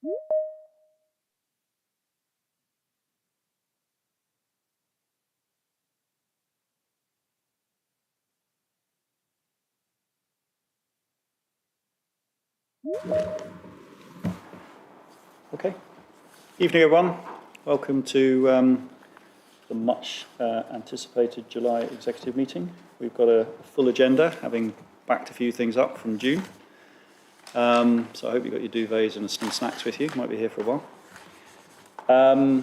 Okay. Evening, everyone. Welcome to the much anticipated July executive meeting. We've got a full agenda, having backed a few things up from June. So I hope you've got your duvets and some snacks with you. Might be here for a while.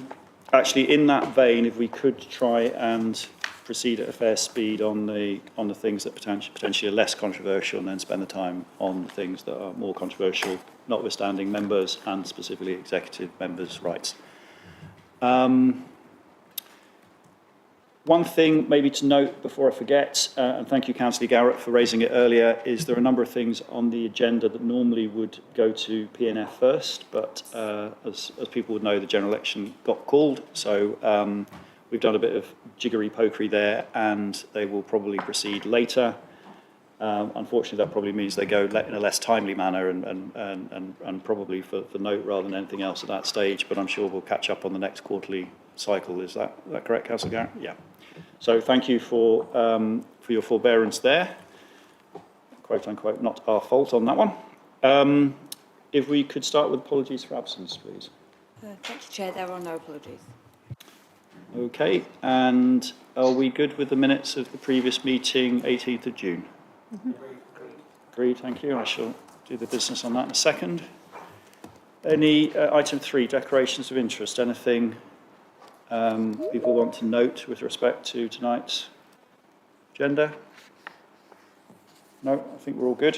Actually, in that vein, if we could try and proceed at a fair speed on the things that potentially are less controversial, and then spend the time on the things that are more controversial, notwithstanding members and specifically executive members' rights. One thing maybe to note before I forget, and thank you Councillor Garrett for raising it earlier, is there are a number of things on the agenda that normally would go to PNF first, but as people would know, the general election got called, so we've done a bit of jiggery-pokery there, and they will probably proceed later. Unfortunately, that probably means they go in a less timely manner and probably for note rather than anything else at that stage, but I'm sure we'll catch up on the next quarterly cycle. Is that correct, Councillor Garrett? Yeah. So thank you for your forbearance there. Quote unquote, not our fault on that one. If we could start with apologies for absence, please. Thank you, Chair. There are no apologies. Okay, and are we good with the minutes of the previous meeting, 18th of June? Mm-hmm. Agreed, thank you. I shall do the business on that in a second. Any item 3, declarations of interest, anything people want to note with respect to tonight's agenda? No, I think we're all good.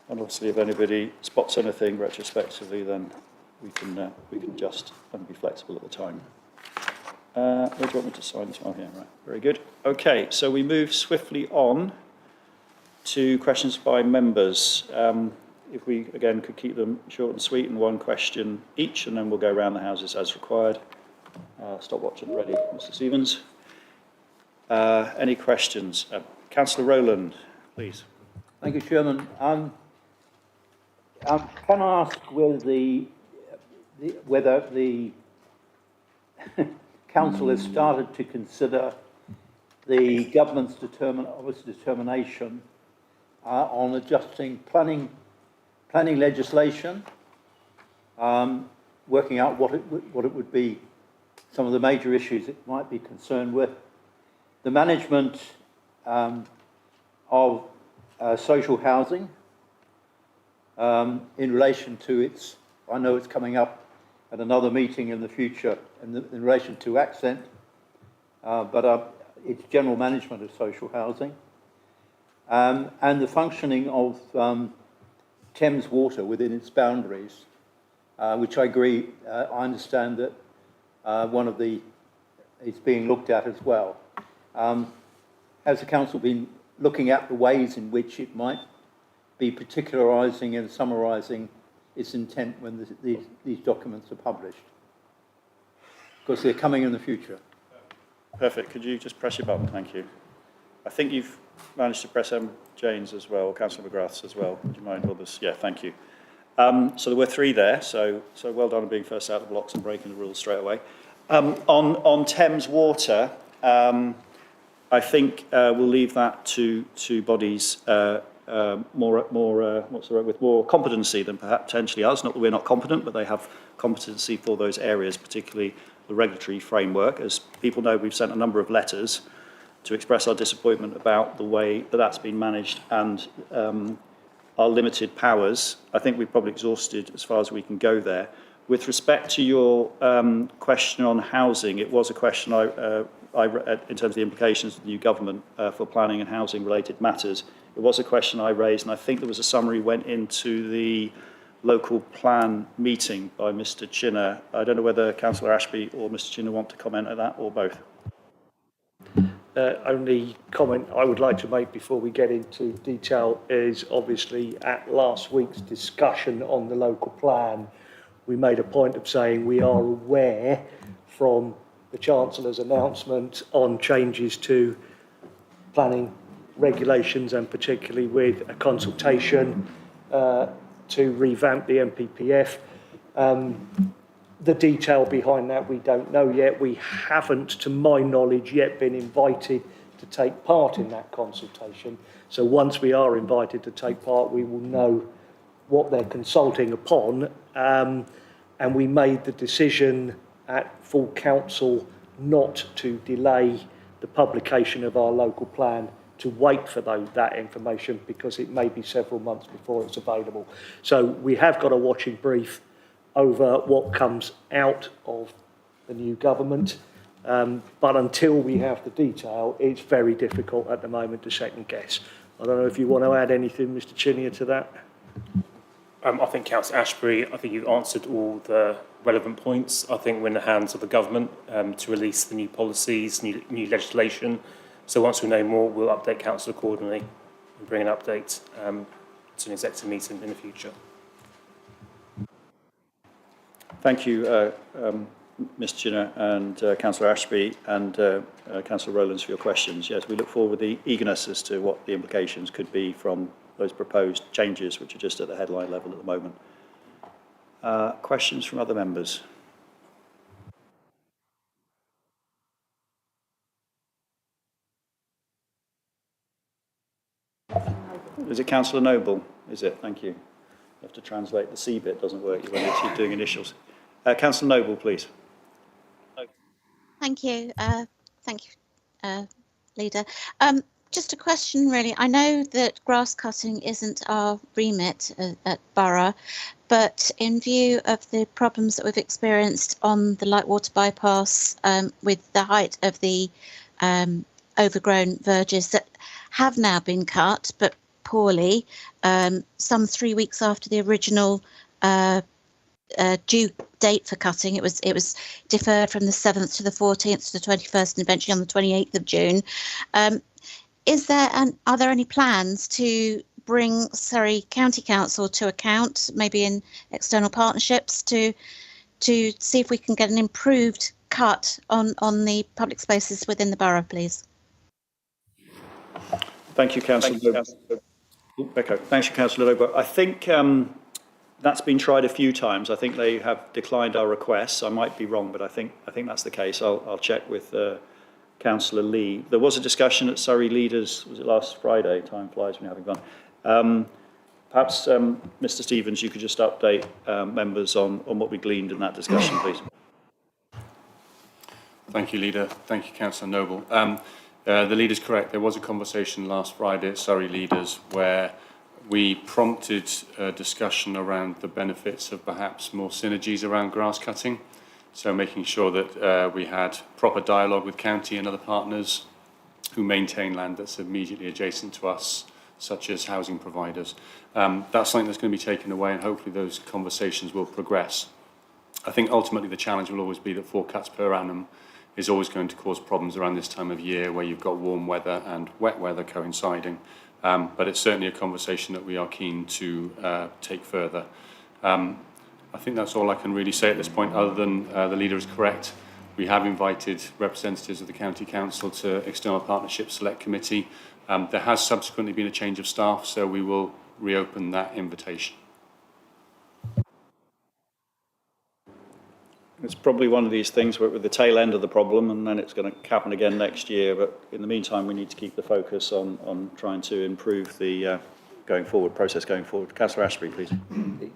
And obviously, if anybody spots anything retrospectively, then we can adjust and be flexible at the time. Where do you want me to sign this? Oh, here, right. Very good. Okay, so we move swiftly on to questions by members. If we, again, could keep them short and sweet and one question each, and then we'll go around the houses as required. Stopwatch at ready, Mr. Stevens. Any questions? Councillor Rowland, please. Thank you, Chairman. Can I ask whether the Council has started to consider the government's determination on adjusting planning legislation, working out what it would be, some of the major issues it might be concerned with, the management of social housing in relation to its, I know it's coming up at another meeting in the future in relation to Accent, but its general management of social housing, and the functioning of Thames Water within its boundaries, which I agree, I understand that it's being looked at as well. Has the Council been looking at the ways in which it might be particularising and summarising its intent when these documents are published? Because they're coming in the future. Perfect. Could you just press your button? Thank you. I think you've managed to press Jane's as well, Councillor McGrath's as well. Would you mind all this? Yeah, thank you. So there were 3 there, so well done on being first out of the blocks and breaking the rules straight away. On Thames Water, I think we'll leave that to bodies with more competency than perhaps potentially us. Not that we're not competent, but they have competency for those areas, particularly the regulatory framework. As people know, we've sent a number of letters to express our disappointment about the way that that's been managed and our limited powers. I think we've probably exhausted as far as we can go there. With respect to your question on housing, it was a question I in terms of the implications of the new government for planning and housing related matters. It was a question I raised, and I think there was a summary went into the local plan meeting by Mr. Chinner. I don't know whether Councillor Ashby or Mr. Chinner want to comment on that, or both. Only comment I would like to make before we get into detail is obviously at last week's discussion on the local plan, we made a point of saying we are aware from the Chancellor's announcement on changes to planning regulations, and particularly with a consultation to revamp the MPPF. The detail behind that we don't know yet. We haven't, to my knowledge, yet been invited to take part in that consultation. So once we are invited to take part, we will know what they're consulting upon. And we made the decision at full council not to delay the publication of our local plan, to wait for that information, because it may be several months before it's available. So we have got a watching brief over what comes out of the new government. But until we have the detail, it's very difficult at the moment to second guess. I don't know if you want to add anything, Mr. Chinier, to that. I think Councillor Ashbury, I think you've answered all the relevant points. I think we're in the hands of the government to release the new policies, new legislation. So once we know more, we'll update council accordingly and bring an update to an executive meeting in the future. Thank you, Mr. Chinner and Councillor Ashby and Councillor Rowlands for your questions. Yes, we look forward with the eagerness as to what the implications could be from those proposed changes, which are just at the headline level at the moment. Questions from other members? Is it Councillor Noble? Is it? Thank you. You have to translate the C bit, doesn't work when you're doing initials. Councillor Noble, please. Thank you. Thank you, Leader. Just a question, really. I know that grass cutting isn't our remit at Borough, but in view of the problems that we've experienced on the Lightwater bypass with the height of the overgrown verges that have now been cut, but poorly, some 3 weeks after the original due date for cutting. It was deferred from the 7th to the 14th to the 21st and eventually on the 28th of June. Are there any plans to bring Surrey County Council to account, maybe in external partnerships, to see if we can get an improved cut on the public spaces within the borough, please? Thank you, Councillor Noble. Thanks, Councillor Noble. I think that's been tried a few times. I think they have declined our requests. I might be wrong, but I think that's the case. I'll check with Councillor Lee. There was a discussion at Surrey Leaders, was it last Friday? Time flies when you're having fun. Perhaps, Mr. Stevens, you could just update members on what we gleaned in that discussion, please. Thank you, Leader. Thank you, Councillor Noble. The Leader's correct. There was a conversation last Friday at Surrey Leaders where we prompted a discussion around the benefits of perhaps more synergies around grass cutting. So making sure that we had proper dialogue with county and other partners who maintain land that's immediately adjacent to us, such as housing providers. That's something that's going to be taken away, and hopefully those conversations will progress. I think ultimately the challenge will always be that 4 cuts per annum is always going to cause problems around this time of year where you've got warm weather and wet weather coinciding. But it's certainly a conversation that we are keen to take further. I think that's all I can really say at this point, other than the Leader is correct. We have invited representatives of the County Council to External Partnership Select Committee. There has subsequently been a change of staff, so we will reopen that invitation. It's probably one of these things where we're at the tail end of the problem and then it's going to happen again next year. But in the meantime, we need to keep the focus on trying to improve the process going forward. Councillor Ashby, please.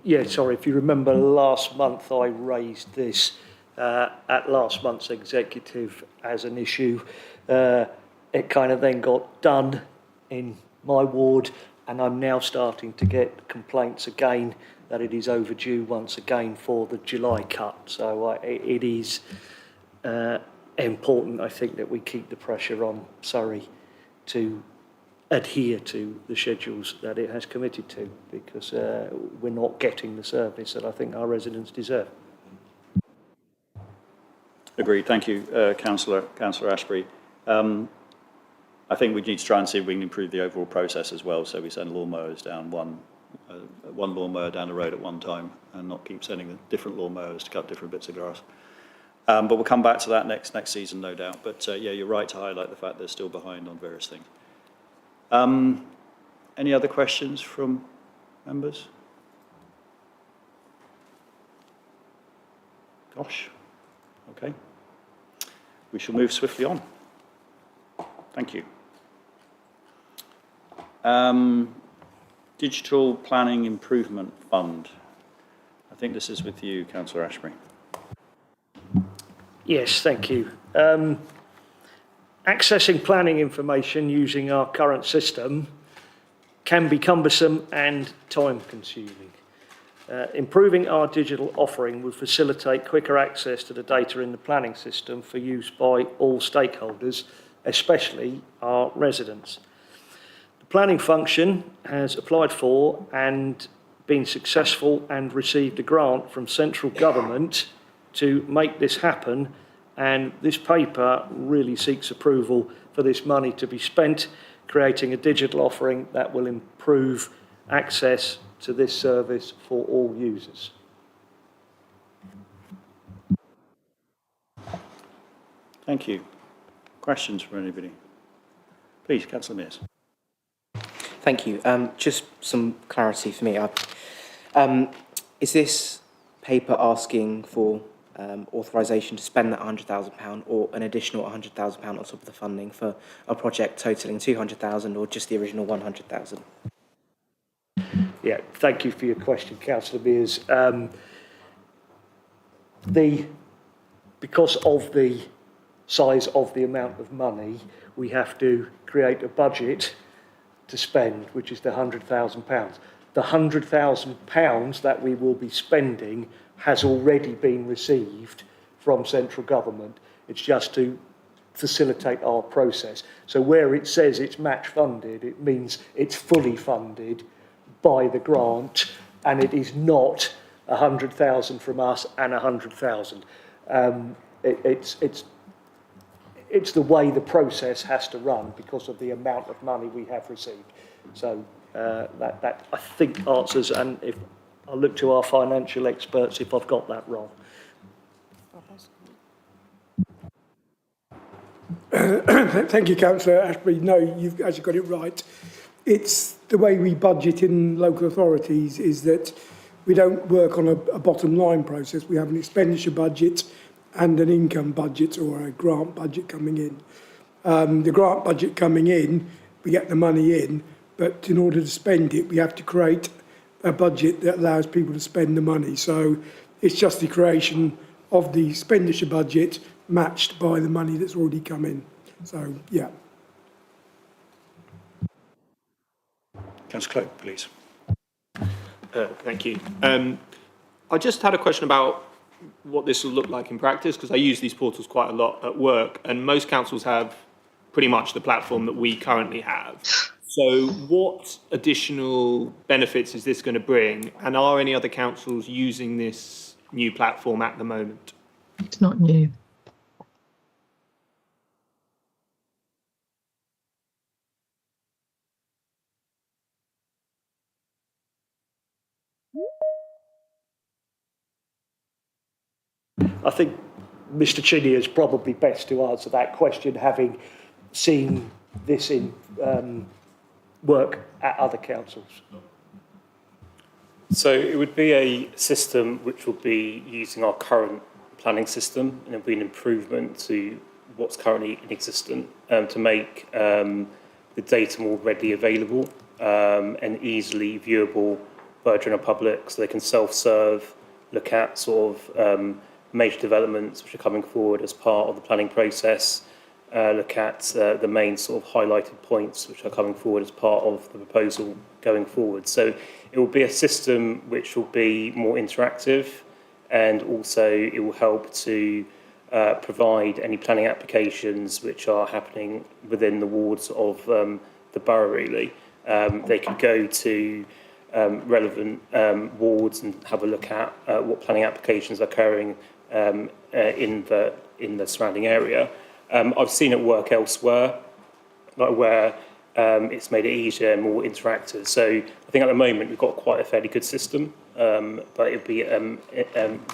Yeah, sorry, if you remember last month I raised this at last month's executive as an issue. It kind of then got done in my ward, and I'm now starting to get complaints again that it is overdue once again for the July cut. So it is important, I think, that we keep the pressure on Surrey to adhere to the schedules that it has committed to, because we're not getting the service that I think our residents deserve. Agreed. Thank you, Councillor Ashby. I think we need to try and see if we can improve the overall process as well, so we send lawnmowers down one lawnmower down the road at one time and not keep sending different lawnmowers to cut different bits of grass. But we'll come back to that next season, no doubt. But yeah, you're right to highlight the fact they're still behind on various things. Any other questions from members? Gosh, okay. We shall move swiftly on. Thank you. Digital Planning Improvement Fund. I think this is with you, Councillor Ashbury. Yes, thank you. Accessing planning information using our current system can be cumbersome and time-consuming. Improving our digital offering will facilitate quicker access to the data in the planning system for use by all stakeholders, especially our residents. The planning function has applied for and been successful and received a grant from central government to make this happen, and this paper really seeks approval for this money to be spent creating a digital offering that will improve access to this service for all users. Thank you. Questions from anybody? Please, Councillor Mears. Thank you. Just some clarity for me. Is this paper asking for authorisation to spend that £100,000 or an additional £100,000 on top of the funding for a project totalling £200,000 or just the original £100,000? Yeah, thank you for your question, Councillor Mears. Because of the size of the amount of money, we have to create a budget to spend, which is the £100,000. The £100,000 that we will be spending has already been received from central government. It's just to facilitate our process. So where it says it's match funded, it means it's fully funded by the grant, and it is not 100,000 from us and 100,000. It's the way the process has to run because of the amount of money we have received. So that I think answers, and if I look to our financial experts if I've got that wrong. Thank you, Councillor Ashbury. No, you've actually got it right. It's the way we budget in local authorities is that we don't work on a bottom line process. We have an expenditure budget and an income budget or a grant budget coming in. The grant budget coming in, we get the money in, but in order to spend it, we have to create a budget that allows people to spend the money. So it's just the creation of the expenditure budget matched by the money that's already come in. So, yeah. Councillor Cloak, please. Thank you. I just had a question about what this will look like in practice, because I use these portals quite a lot at work, and most councils have pretty much the platform that we currently have. So what additional benefits is this going to bring, and are any other councils using this new platform at the moment? It's not new. I think Mr. Chinny is probably best to answer that question, having seen this in work at other councils. So it would be a system which will be using our current planning system, and it'll be an improvement to what's currently in existence to make the data more readily available and easily viewable by the general public, so they can self-serve, look at sort of major developments which are coming forward as part of the planning process, look at the main sort of highlighted points which are coming forward as part of the proposal going forward. So it will be a system which will be more interactive, and also it will help to provide any planning applications which are happening within the wards of the borough, really. They could go to relevant wards and have a look at what planning applications are occurring in the surrounding area. I've seen it work elsewhere, like where it's made it easier and more interactive. So I think at the moment we've got quite a fairly good system, but it'll be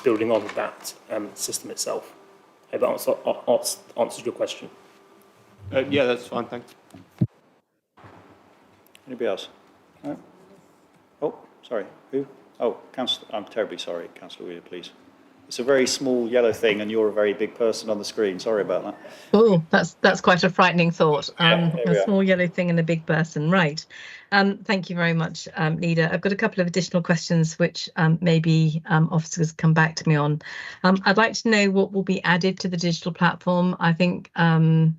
building on that system itself. I hope that answers your question. Yeah, that's fine, thanks. Anybody else? No? Oh, sorry. Who? Oh, Councillor. I'm terribly sorry, Councillor Wheeler, please. It's a very small yellow thing, and you're a very big person on the screen. Sorry about that. Oh, that's quite a frightening thought. There we A are. small yellow thing and a big person, right? Thank you very much, Leader. I've got a couple of additional questions which maybe officers come back to me on. I'd like to know what will be added to the digital platform. I think Mr.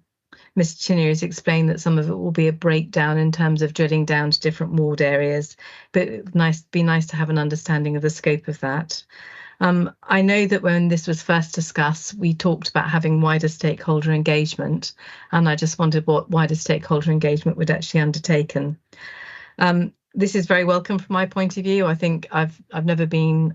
Chinnery has explained that some of it will be a breakdown in terms of drilling down to different ward areas, but it'd be nice to have an understanding of the scope of that. I know that when this was first discussed, we talked about having wider stakeholder engagement, and I just wondered what wider stakeholder engagement would actually undertaken. This is very welcome from my point of view. I think I've never been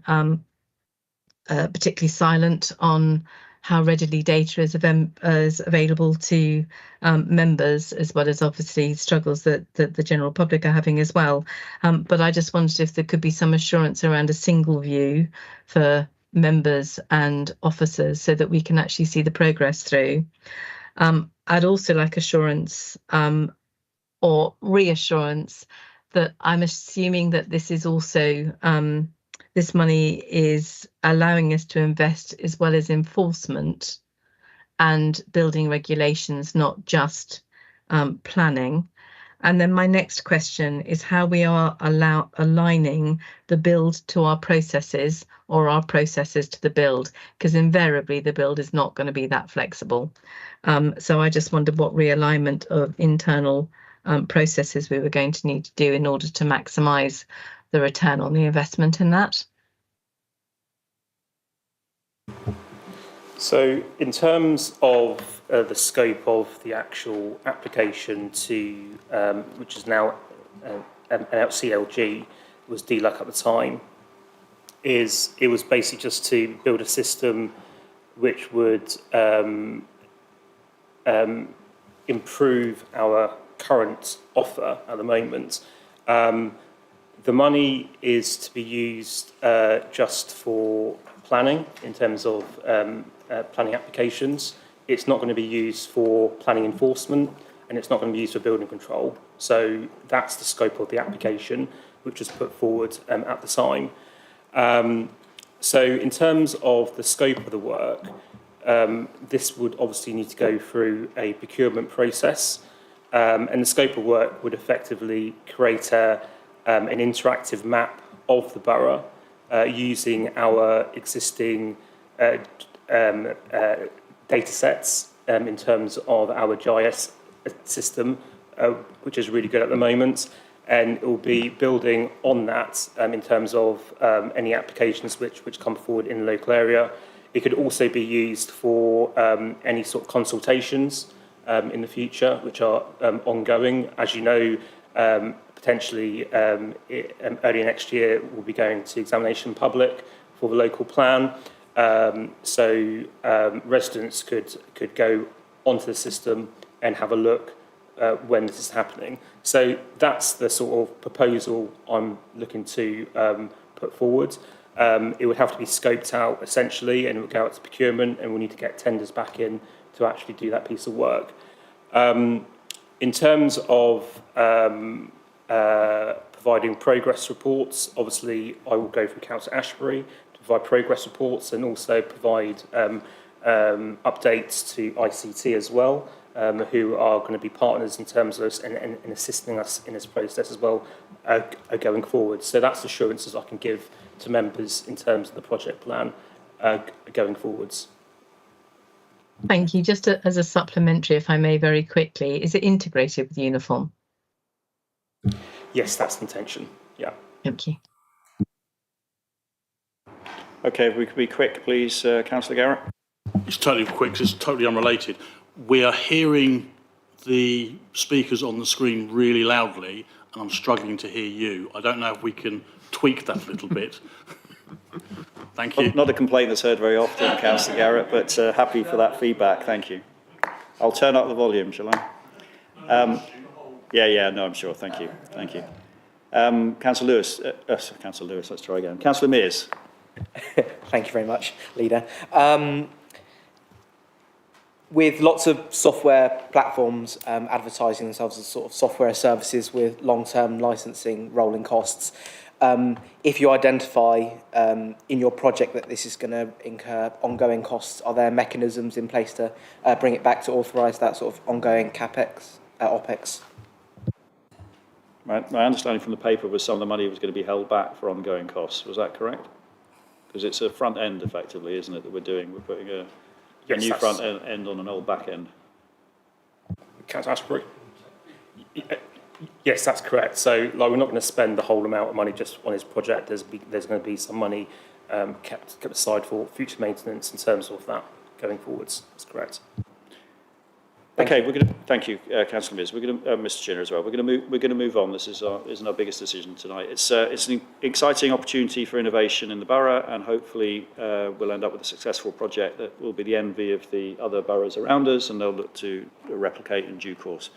particularly silent on how readily data is available to members, as well as obviously struggles that the general public are having as well. But I just wondered if there could be some assurance around a single view for members and officers so that we can actually see the progress through. I'd also like assurance or reassurance that I'm assuming that this is also this money is allowing us to invest as well as enforcement and building regulations, not just planning. And then my next question is how we are aligning the build to our processes or our processes to the build, because invariably the build is not going to be that flexible. So I just wondered what realignment of internal processes we were going to need to do in order to maximise the return on the investment in that. So in terms of the scope of the actual application to, which is now CLG, was DLUC at the time, it was basically just to build a system which would improve our current offer at the moment. The money is to be used just for planning in terms of planning applications. It's not going to be used for planning enforcement, and it's not going to be used for building control. So that's the scope of the application, which was put forward at the time. So in terms of the scope of the work, this would obviously need to go through a procurement process, and the scope of work would effectively create an interactive map of the borough using our existing data sets in terms of our GIS system, which is really good at the moment, and it will be building on that in terms of any applications which come forward in the local area. It could also be used for any sort of consultations in the future, which are ongoing. As you know, potentially early next year, we'll be going to examination public for the local plan. So residents could go onto the system and have a look when this is happening. So that's the sort of proposal I'm looking to put forward. It would have to be scoped out essentially, and it would go out to procurement, and we'll need to get tenders back in to actually do that piece of work. In terms of providing progress reports, obviously I will go through Councillor Ashbury to provide progress reports and also provide updates to ICT as well, who are going to be partners in terms of us and assisting us in this process as well going forward. So that's assurances I can give to members in terms of the project plan going forwards. Thank you. Just as a supplementary, if I may, very quickly, is it integrated with Uniform? Yes, that's the intention. Yeah. Thank you. Okay, if we could be quick, please, Councillor Garrett. It's totally quick, it's totally unrelated. We are hearing the speakers on the screen really loudly, and I'm struggling to hear you. I don't know if we can tweak that a little bit. Thank you. Not a complaint that's heard very often, Councillor Garrett, but happy for that feedback. Thank you. I'll turn up the volume, shall I? Yeah, no, I'm sure. Thank you. Thank you. Councillor Lewis, Councillor Lewis, let's try again. Councillor Mears. Thank you very much, Leader. With lots of software platforms advertising themselves as sort of software services with long-term licensing rolling costs, If you identify in your project that this is going to incur ongoing costs, are there mechanisms in place to bring it back to authorise that sort of ongoing CapEx, OPEX? My understanding from the paper was some of the money was going to be held back for ongoing costs. Was that correct? Because it's a front end, effectively, isn't it, that we're doing? We're putting a new front end on an old back end. Councillor Ashbury? Yes, that's correct. So, like, we're not going to spend the whole amount of money just on his project. There's going to be some money kept aside for future maintenance in terms of that going forwards. That's correct. Okay, we're going to thank you, Councillor Mears. We're going to, Mr. Chinner as well. We're going to move on. This isn't our biggest decision tonight. It's an exciting opportunity for innovation in the borough, and hopefully we'll end up with a successful project that will be the envy of the other boroughs around us, and they'll look to replicate in due course.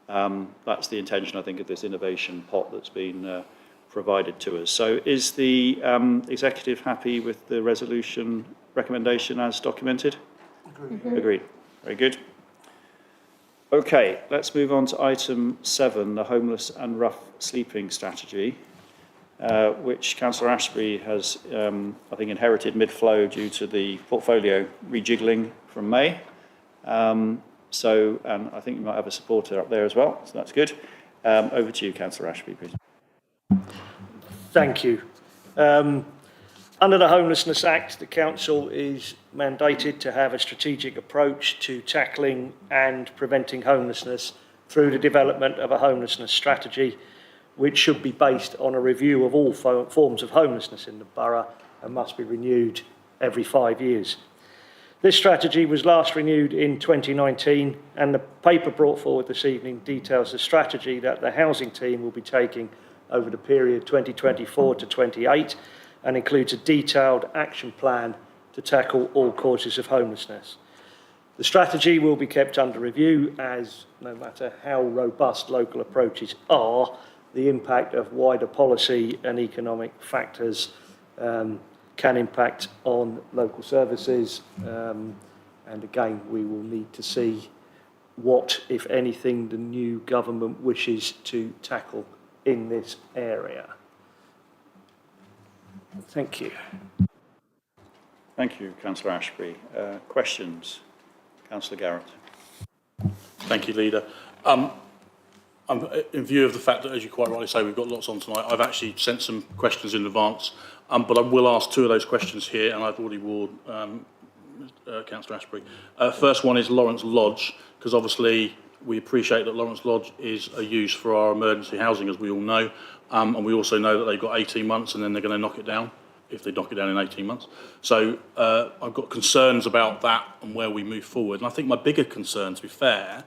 That's the intention, I think, of this innovation pot that's been provided to us. So, is the executive happy with the resolution recommendation as documented? Agreed. Very good. Okay, let's move on to item 7, the homeless and rough sleeping strategy, which Councillor Ashbury has, I think, inherited mid-flow due to the portfolio rejiggling from May. And I think you might have a supporter up there as well, so that's good. Over to you, Councillor Ashbury, please. Thank you. Under the Homelessness Act, the Council is mandated to have a strategic approach to tackling and preventing homelessness through the development of a homelessness strategy, which should be based on a review of all forms of homelessness in the borough and must be renewed every 5 years. This strategy was last renewed in 2019, and the paper brought forward this evening details the strategy that the housing team will be taking over the period 2024 to 28, and includes a detailed action plan to tackle all causes of homelessness. The strategy will be kept under review, as no matter how robust local approaches are, the impact of wider policy and economic factors can impact on local services, and again we will need to see what, if anything, the new government wishes to tackle in this area. Thank you. Thank you, Councillor Ashbury. Questions? Councillor Garrett. Thank you, Leader. In view of the fact that, as you quite rightly say, we've got lots on tonight, I've actually sent some questions in advance, but I will ask 2 of those questions here, and I've already warned Councillor Ashbury. First one is Lawrence Lodge, because obviously we appreciate that Lawrence Lodge is a use for our emergency housing, as we all know, and we also know that they've got 18 months and then they're going to knock it down, if they knock it down in 18 months. So I've got concerns about that and where we move forward. And I think my bigger concern, to be fair,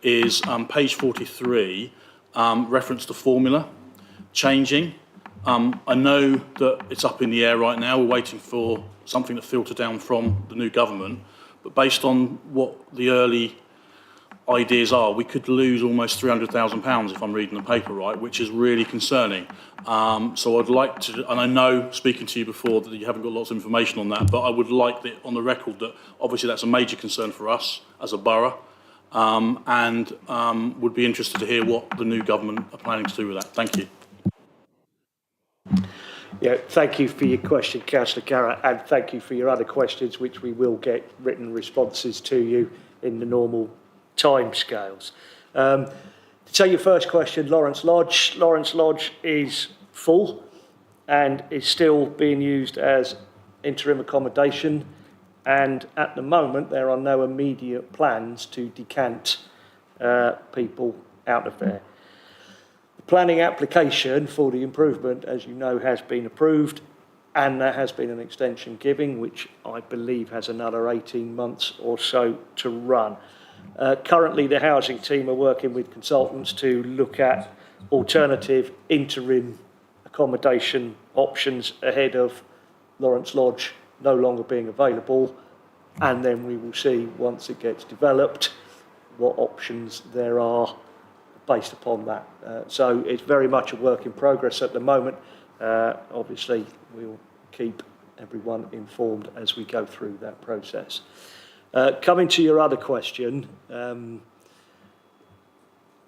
is page 43, reference to formula changing. I know that it's up in the air right now. We're waiting for something to filter down from the new government. But based on what the early ideas are, we could lose almost £300,000 if I'm reading the paper right, which is really concerning. So I'd like to, and I know, speaking to you before, that you haven't got lots of information on that, but I would like it on the record that obviously that's a major concern for us as a borough, and would be interested to hear what the new government are planning to do with that. Thank you. Yeah, thank you for your question, Councillor Garrett, and thank you for your other questions, which we will get written responses to you in the normal timescales. So your first question, Lawrence Lodge. Lawrence Lodge is full and is still being used as interim accommodation, and at the moment there are no immediate plans to decant people out of there. The planning application for the improvement, as you know, has been approved, and there has been an extension given, which I believe has another 18 months or so to run. Currently, the housing team are working with consultants to look at alternative interim accommodation options ahead of Lawrence Lodge no longer being available, and then we will see, once it gets developed, what options there are based upon that. So it's very much a work in progress at the moment. Obviously, we'll keep everyone informed as we go through that process. Coming to your other question,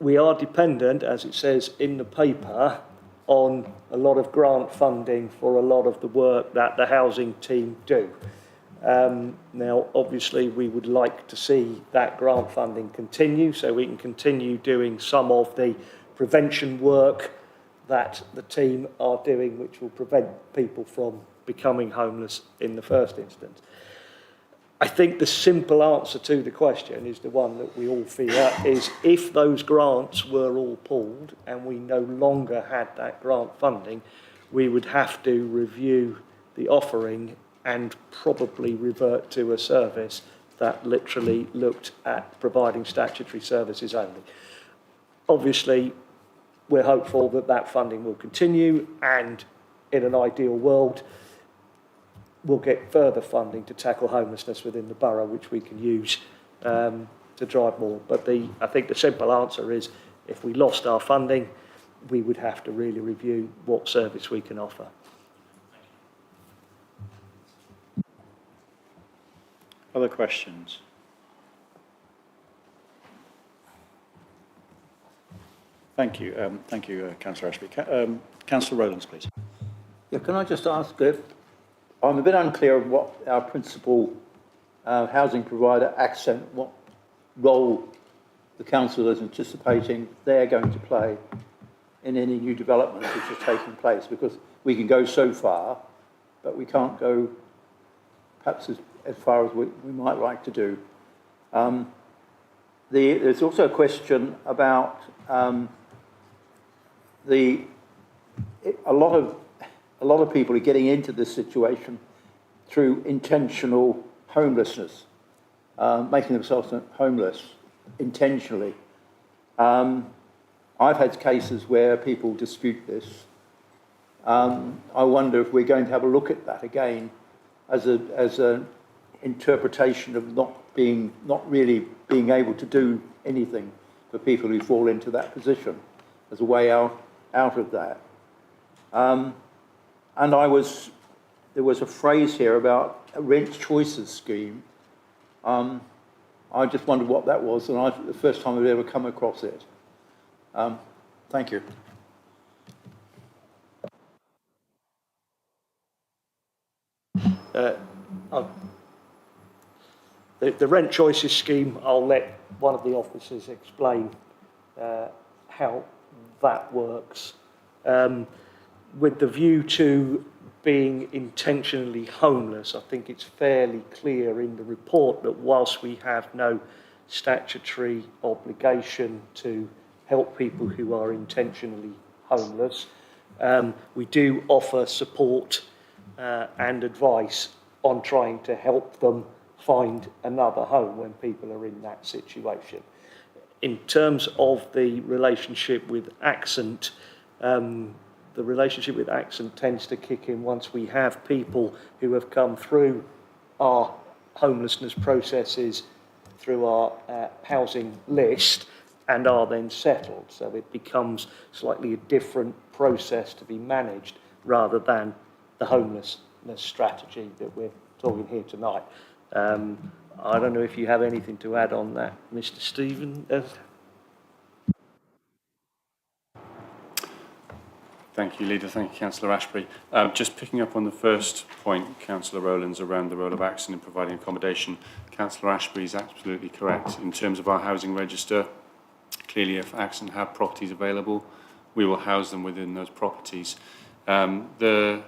we are dependent, as it says in the paper, on a lot of grant funding for a lot of the work that the housing team do. Now, obviously, we would like to see that grant funding continue so we can continue doing some of the prevention work that the team are doing, which will prevent people from becoming homeless in the first instance. I think the simple answer to the question is the one that we all fear, is if those grants were all pulled and we no longer had that grant funding, we would have to review the offering and probably revert to a service that literally looked at providing statutory services only. Obviously, we're hopeful that that funding will continue, and in an ideal world, we'll get further funding to tackle homelessness within the borough, which we can use to drive more. But I think the simple answer is, if we lost our funding, we would have to really review what service we can offer. Other questions? Thank you, Councillor Ashby. Councillor Rowlands, please. Yeah, can I just ask if I'm a bit unclear of what our principal housing provider, Accent, what role the council is anticipating they're going to play in any new developments which are taking place, because we can go so far, but we can't go perhaps as far as we might like to do. There's also a question about a lot of people are getting into this situation through intentional homelessness, making themselves homeless intentionally. I've had cases where people dispute this. I wonder if we're going to have a look at that again as an interpretation of not really being able to do anything for people who fall into that position, as a way out of that. And there was a phrase here about a rent choices scheme. I just wondered what that was, and the first time I've ever come across it. Thank you. The rent choices scheme, I'll let one of the officers explain how that works. With the view to being intentionally homeless, I think it's fairly clear in the report that whilst we have no statutory obligation to help people who are intentionally homeless, we do offer support and advice on trying to help them find another home when people are in that situation. In terms of the relationship with Accent, the relationship with Accent tends to kick in once we have people who have come through our homelessness processes, through our housing list, and are then settled. So it becomes slightly a different process to be managed rather than the homelessness strategy that we're talking here tonight. I don't know if you have anything to add on that, Mr. Stephen. Thank you, Leader. Thank you, Councillor Ashbury. Just picking up on the first point, Councillor Rowlands, around the role of Accent in providing accommodation. Councillor Ashbury is absolutely correct. In terms of our housing register, clearly if Accent have properties available, we will house them within those properties. The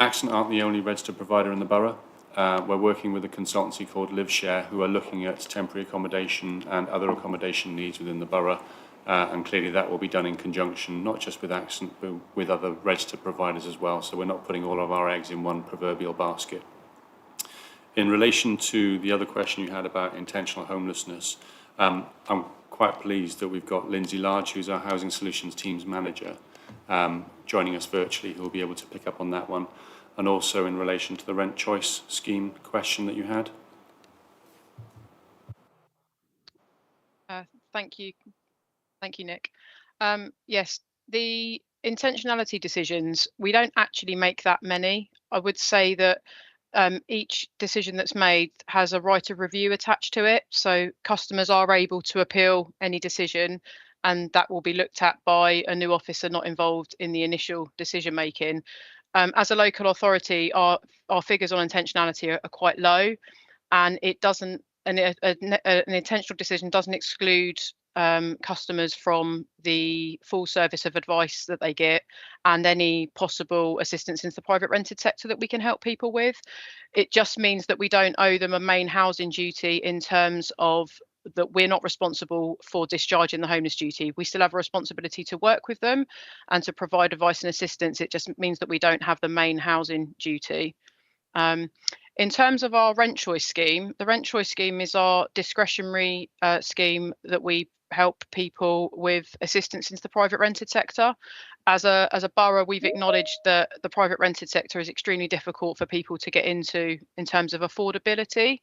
Accent aren't the only registered provider in the borough. We're working with a consultancy called LiveShare, who are looking at temporary accommodation and other accommodation needs within the borough. And clearly that will be done in conjunction, not just with Accent, but with other registered providers as well. So we're not putting all of our eggs in one proverbial basket. In relation to the other question you had about intentional homelessness, I'm quite pleased that we've got Lindsay Large, who's our Housing Solutions Teams Manager, joining us virtually, who will be able to pick up on that one. And also in relation to the rent choice scheme question that you had. Thank you. Thank you, Nick. Yes, the intentionality decisions, we don't actually make that many. I would say that each decision that's made has a right of review attached to it. So customers are able to appeal any decision. and that will be looked at by a new officer not involved in the initial decision making. As a local authority, our figures on intentionality are quite low, and it doesn't. An intentional decision doesn't exclude customers from the full service of advice that they get and any possible assistance into the private rented sector that we can help people with. It just means that we don't owe them a main housing duty in terms of that we're not responsible for discharging the homeless duty. We still have a responsibility to work with them and to provide advice and assistance. It just means that we don't have the main housing duty. In terms of our rent choice scheme, the rent choice scheme is our discretionary scheme that we help people with assistance into the private rented sector. As a borough, we've acknowledged that the private rented sector is extremely difficult for people to get into in terms of affordability.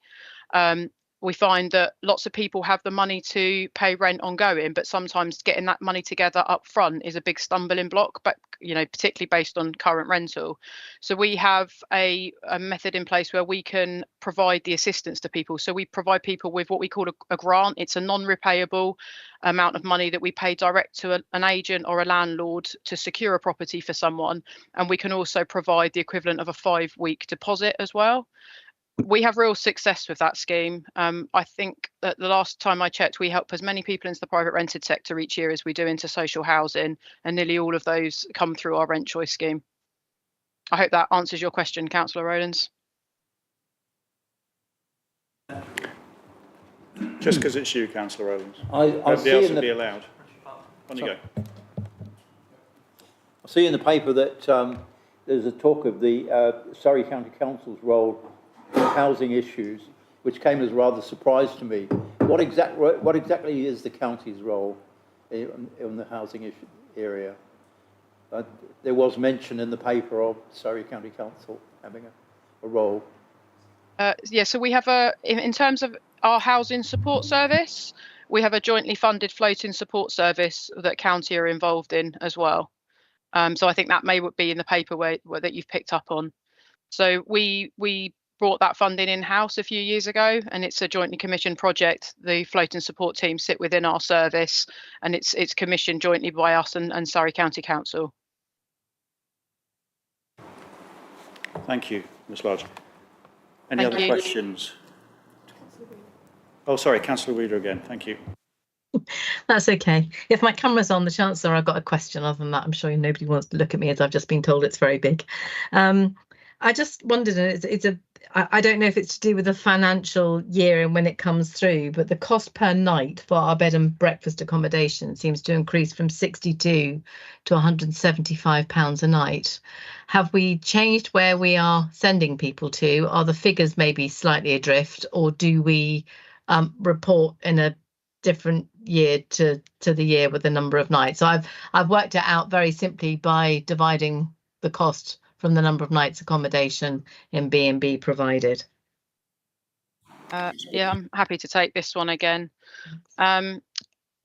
We find that lots of people have the money to pay rent ongoing, but sometimes getting that money together up front is a big stumbling block, but particularly based on current rental. So we have a method in place where we can provide the assistance to people. So we provide people with what we call a grant. It's a non-repayable amount of money that we pay direct to an agent or a landlord to secure a property for someone. And we can also provide the equivalent of a 5-week deposit as well. We have real success with that scheme. I think that the last time I checked, we help as many people into the private rented sector each year as we do into social housing, and nearly all of those come through our rent choice scheme. I hope that answers your question, Councillor Rowlands. Just because it's you, Councillor Rowlands. Nobody else would be allowed. On you go. I see in the paper that there's a talk of the Surrey County Council's role in housing issues, which came as a rather surprise to me. What exactly is the county's role in the housing issue area? There was mention in the paper of Surrey County Council having a role. Yeah, so we have in terms of our housing support service, we have a jointly funded floating support service that county are involved in as well. So I think that may be in the paper where that you've picked up on. So we brought that funding in-house a few years ago, and it's a jointly commissioned project. The floating support team sit within our service, and it's commissioned jointly by us and Surrey County Council. Thank you, Ms Lodge. Any other questions? Oh, sorry, Councillor Weeder again. Thank you. That's okay. If my camera's on, the chances are I've got a question. Other than that, I'm sure nobody wants to look at me as I've just been told it's very big. I just wondered, and I don't know if it's to do with the financial year and when it comes through, but the cost per night for our bed and breakfast accommodation seems to increase from £62 to £175 a night. Have we changed where we are sending people to? Are the figures maybe slightly adrift, or do we report in a different year to the year with the number of nights? So I've worked it out very simply by dividing the cost from the number of nights accommodation in B&B provided. Yeah, I'm happy to take this one again.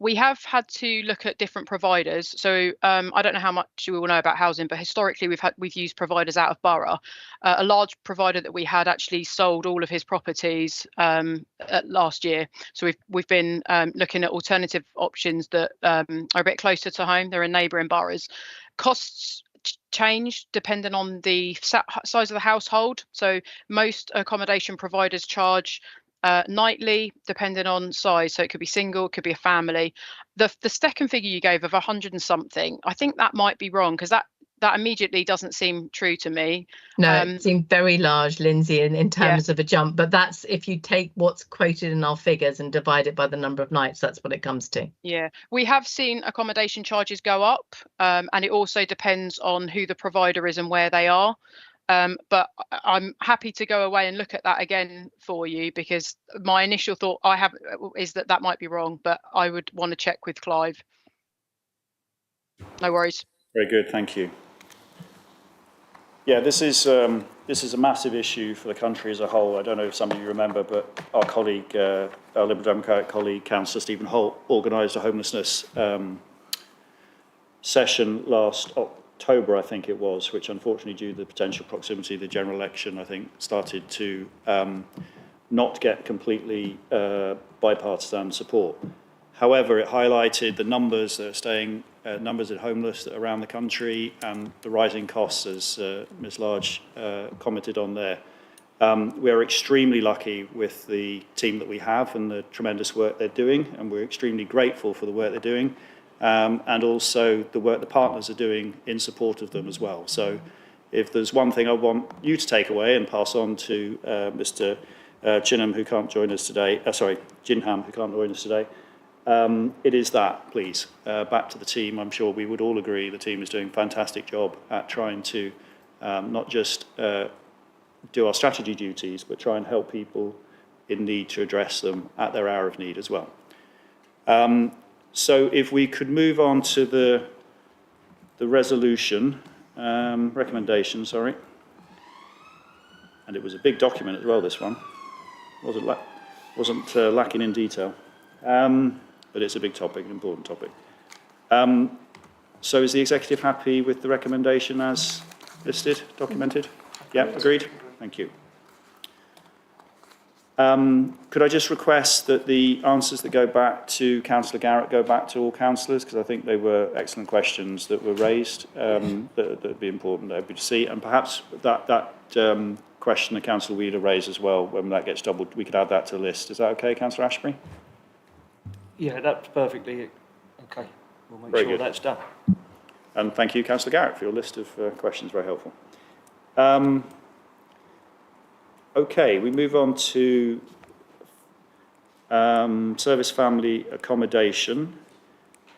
We have had to look at different providers. So I don't know how much you will know about housing, but historically we've used providers out of borough. A large provider that we had actually sold all of his properties last year. So we've been looking at alternative options that are a bit closer to home. They're in neighbouring boroughs. Costs change depending on the size of the household. So most accommodation providers charge nightly, depending on size. So it could be single, it could be a family. The second figure you gave of 100 and something, I think that might be wrong, because that immediately doesn't seem true to me. No, it seemed very large, Lindsay, in terms of a jump. But that's if you take what's quoted in our figures and divide it by the number of nights, that's what it comes to. Yeah, we have seen accommodation charges go up, and it also depends on who the provider is and where they are. But I'm happy to go away and look at that again for you, because my initial thought is that might be wrong, but I would want to check with Clive. No worries. Very good, thank you. Yeah, this is a massive issue for the country as a whole. I don't know if some of you remember, but our colleague, our Liberal Democratic colleague, Councillor Stephen Holt, organised a homelessness session last October, I think it was, which unfortunately, due to the potential proximity of the general election, I think started to not get completely bipartisan support. However, it highlighted the numbers that are staying, numbers of homeless that are around the country, and the rising costs, as Ms. Large commented on there. We are extremely lucky with the team that we have and the tremendous work they're doing, and we're extremely grateful for the work they're doing, and also the work the partners are doing in support of them as well. So if there's one thing I want you to take away and pass on to Mr. Jinham, who can't join us today, Jinham, who can't join us today, it is that, please, back to the team. I'm sure we would all agree the team is doing a fantastic job at trying to not just do our strategy duties, but try and help people in need to address them at their hour of need as well. So if we could move on to the resolution, recommendation, sorry. And it was a big document as well, this one. Wasn't lacking in detail. But it's a big topic, an important topic. So is the executive happy with the recommendation as listed, documented? Yeah, agreed? Thank you. Could I just request that the answers that go back to Councillor Garrett go back to all councillors, because I think they were excellent questions that were raised that would be important to see, and perhaps that question that Councillor Wheeler raised as well, when that gets doubled, we could add that to the list. Is that okay, Councillor Ashbury? Yeah, that's perfectly okay. We'll make Very sure good. that's done. And thank you, Councillor Garrett, for your list of questions, very helpful. Okay, we move on to service family accommodation.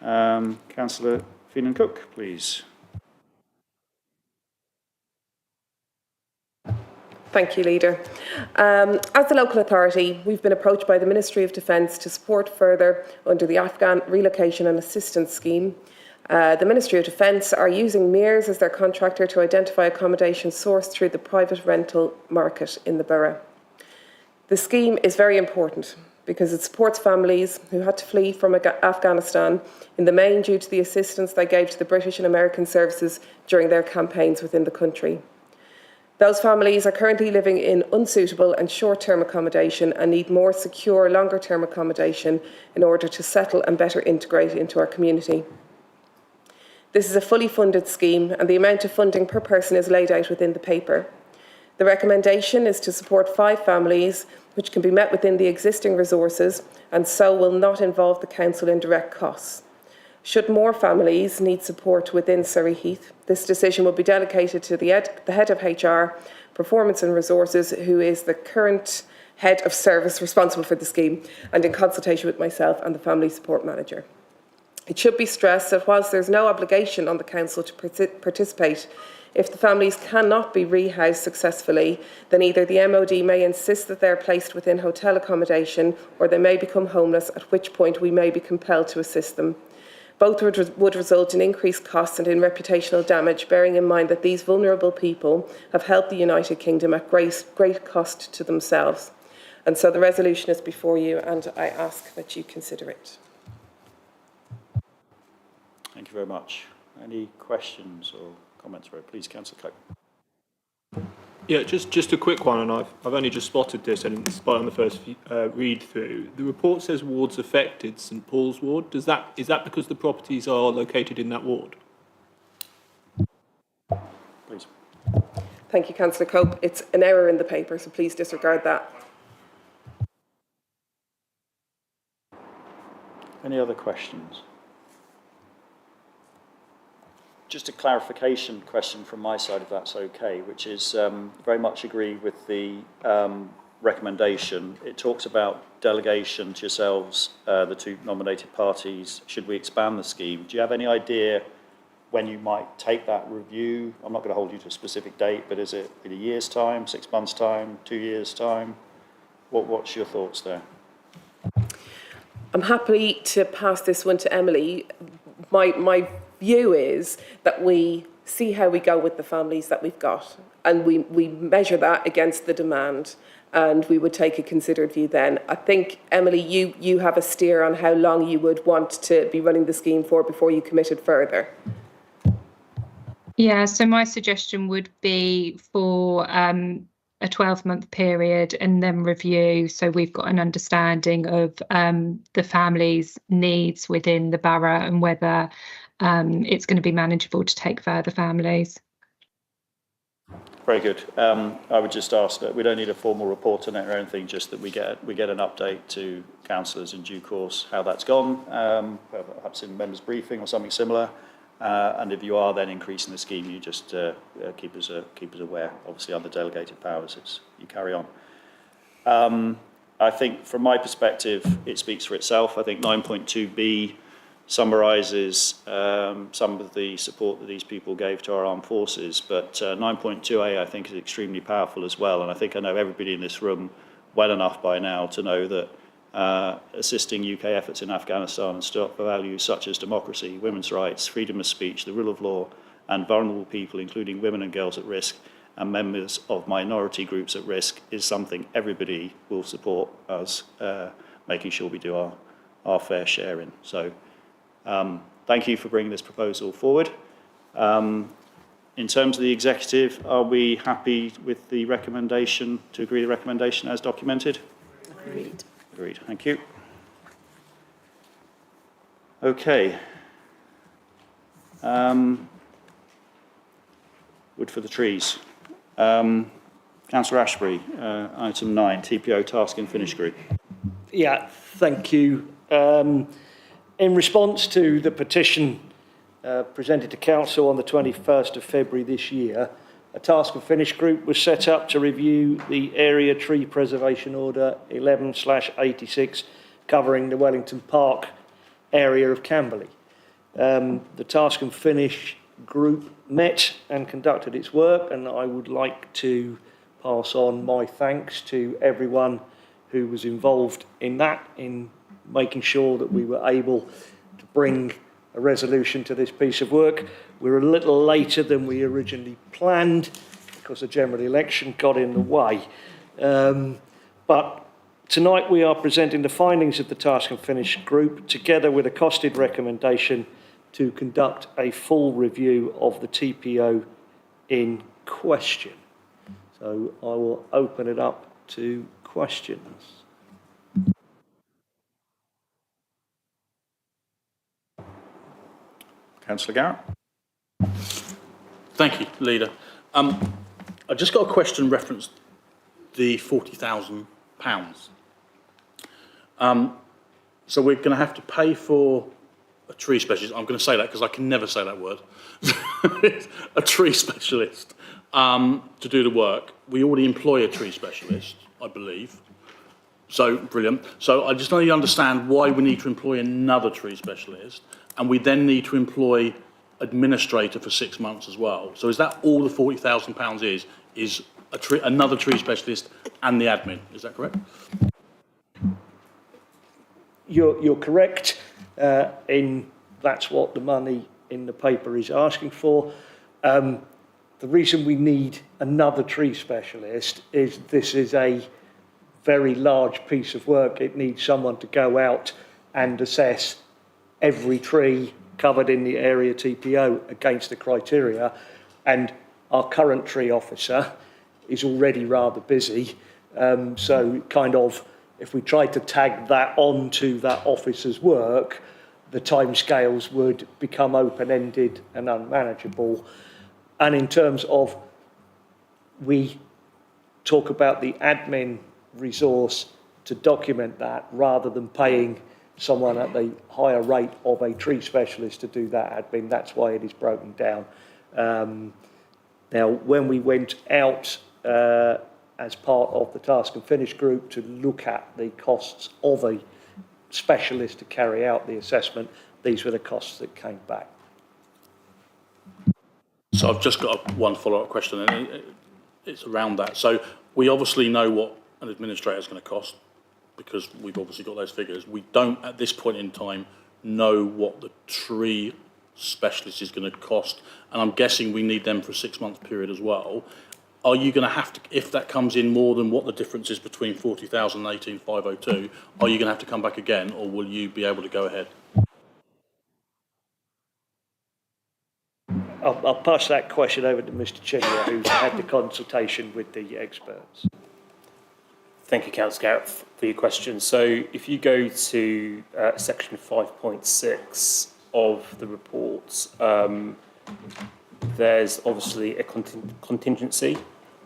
Councillor Feenan-Cook, please. Thank you, Leader. As the local authority, we've been approached by the Ministry of Defence to support further under the Afghan Relocation and Assistance Scheme. The Ministry of Defence are using Mears as their contractor to identify accommodation sourced through the private rental market in the borough. The scheme is very important because it supports families who had to flee from Afghanistan, in the main due to the assistance they gave to the British and American services during their campaigns within the country. Those families are currently living in unsuitable and short-term accommodation and need more secure, longer-term accommodation in order to settle and better integrate into our community. This is a fully funded scheme, and the amount of funding per person is laid out within the paper. The recommendation is to support 5 families, which can be met within the existing resources and so will not involve the council in direct costs. Should more families need support within Surrey Heath, this decision will be delegated to the head of HR, Performance and Resources, who is the current head of service responsible for the scheme, and in consultation with myself and the Family Support Manager. It should be stressed that whilst there is no obligation on the council to participate, if the families cannot be rehoused successfully, then either the MOD may insist that they are placed within hotel accommodation, or they may become homeless, at which point we may be compelled to assist them. Both would result in increased costs and in reputational damage, bearing in mind that these vulnerable people have helped the United Kingdom at great cost to themselves. And so the resolution is before you, and I ask that you consider it. Thank you very much. Any questions or comments? Please, Councillor Cope. Yeah, just a quick one, and I've only just spotted this, and it's on the first read through. The report says wards affected, St Paul's ward. Is that because the properties are located in that ward? Please. Thank you, Councillor Cope. It's an error in the paper, so please disregard that. Any other questions? Just a clarification question from my side, if that's okay, which is very much agree with the recommendation. It talks about delegation to yourselves, the 2 nominated parties, should we expand the scheme. Do you have any idea when you might take that review? I'm not going to hold you to a specific date, but is it in a year's time, 6 months' time, 2 years' time? What's your thoughts there? I'm happy to pass this one to Emily. My view is that we see how we go with the families that we've got, and we measure that against the demand, and we would take a considered view then. I think, Emily, you have a steer on how long you would want to be running the scheme for before you committed further. Yeah, so my suggestion would be for a 12-month period and then review, so we've got an understanding of the family's needs within the borough and whether it's going to be manageable to take further families. Very good. I would just ask that we don't need a formal report on it or anything, just that we get an update to councillors in due course how that's gone, perhaps in members' briefing or something similar. And if you are then increasing the scheme, you just keep us aware. Obviously, under delegated powers, you carry on. I think, from my perspective, it speaks for itself. I think 9.2b summarises some of the support that these people gave to our armed forces, but 9.2a I think is extremely powerful as well, and I think I know everybody in this room well enough by now to know that assisting UK efforts in Afghanistan and stood up for values such as democracy, women's rights, freedom of speech, the rule of law, and vulnerable people, including women and girls at risk, and members of minority groups at risk, is something everybody will support us making sure we do our fair share in. So thank you for bringing this proposal forward. In terms of the executive, are we happy with the recommendation, to agree the recommendation as documented? Agreed. Agreed, thank you. Okay. Wood for the trees. Councillor Ashbury, item 9, TPO Task and Finish Group. Yeah, thank you. In response to the petition presented to Council on the 21st of February this year, a task and finish group was set up to review the Area Tree Preservation Order 11/86 covering the Wellington Park area of Camberley. The task and finish group met and conducted its work, and I would like to pass on my thanks to everyone who was involved in that, in making sure that we were able to bring a resolution to this piece of work. We're a little later than we originally planned because the general election got in the way. But tonight we are presenting the findings of the task and finish group together with a costed recommendation to conduct a full review of the TPO in question. So I will open it up to questions. Councillor Garrett. Thank you, Leader. I just got a question referenced the £40,000. So we're going to have to pay for a tree specialist. I'm going to say that because I can never say that word. A tree specialist to do the work. We already employ a tree specialist, I believe. So, brilliant. So I just need to understand why we need to employ another tree specialist, and we then need to employ administrator for 6 months as well. So is that all the £40,000 is another tree specialist and the admin? Is that correct? You're correct in that's what the money in the paper is asking for. The reason we need another tree specialist is this is a very large piece of work. It needs someone to go out and assess every tree covered in the area TPO against the criteria, and our current tree officer is already rather busy. So kind of, if we tried to tag that onto that officer's work, the timescales would become open-ended and unmanageable. And in terms of, we talk about the admin resource to document that rather than paying someone at the higher rate of a tree specialist to do that admin. That's why it is broken down. Now, when we went out as part of the task and finish group to look at the costs of a specialist to carry out the assessment, these were the costs that came back. So I've just got one follow-up question, and it's around that. So we obviously know what an administrator is going to cost, because we've obviously got those figures. We don't, at this point in time, know what the tree specialist is going to cost, and I'm guessing we need them for a 6-month period as well. Are you going to have to, if that comes in more than what the difference is between 40,000 and 18,502, are you going to have to come back again, or will you be able to go ahead? I'll pass that question over to Mr. Chillier, who's had the consultation with the experts. Thank you, Councillor Garrett, for your question. So if you go to section 5.6 of the report, there's obviously a contingency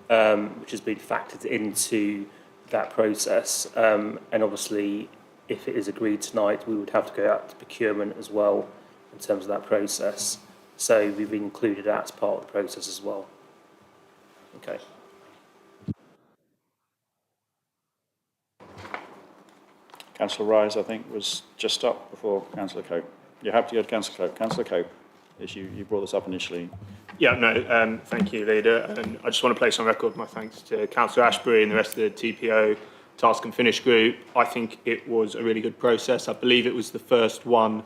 which has been factored into that process. And obviously, if it is agreed tonight, we would have to go out to procurement as well in terms of that process. So we've included that as part of the process as well. Okay. Councillor Rise, I think, was just up before Councillor Cope. You have to go to Councillor Cope. Councillor Cope, as you brought this up initially. Yeah, no, thank you, Leader. And I just want to place on record my thanks to Councillor Ashbury and the rest of the TPO Task and Finish group. I think it was a really good process. I believe it was the first one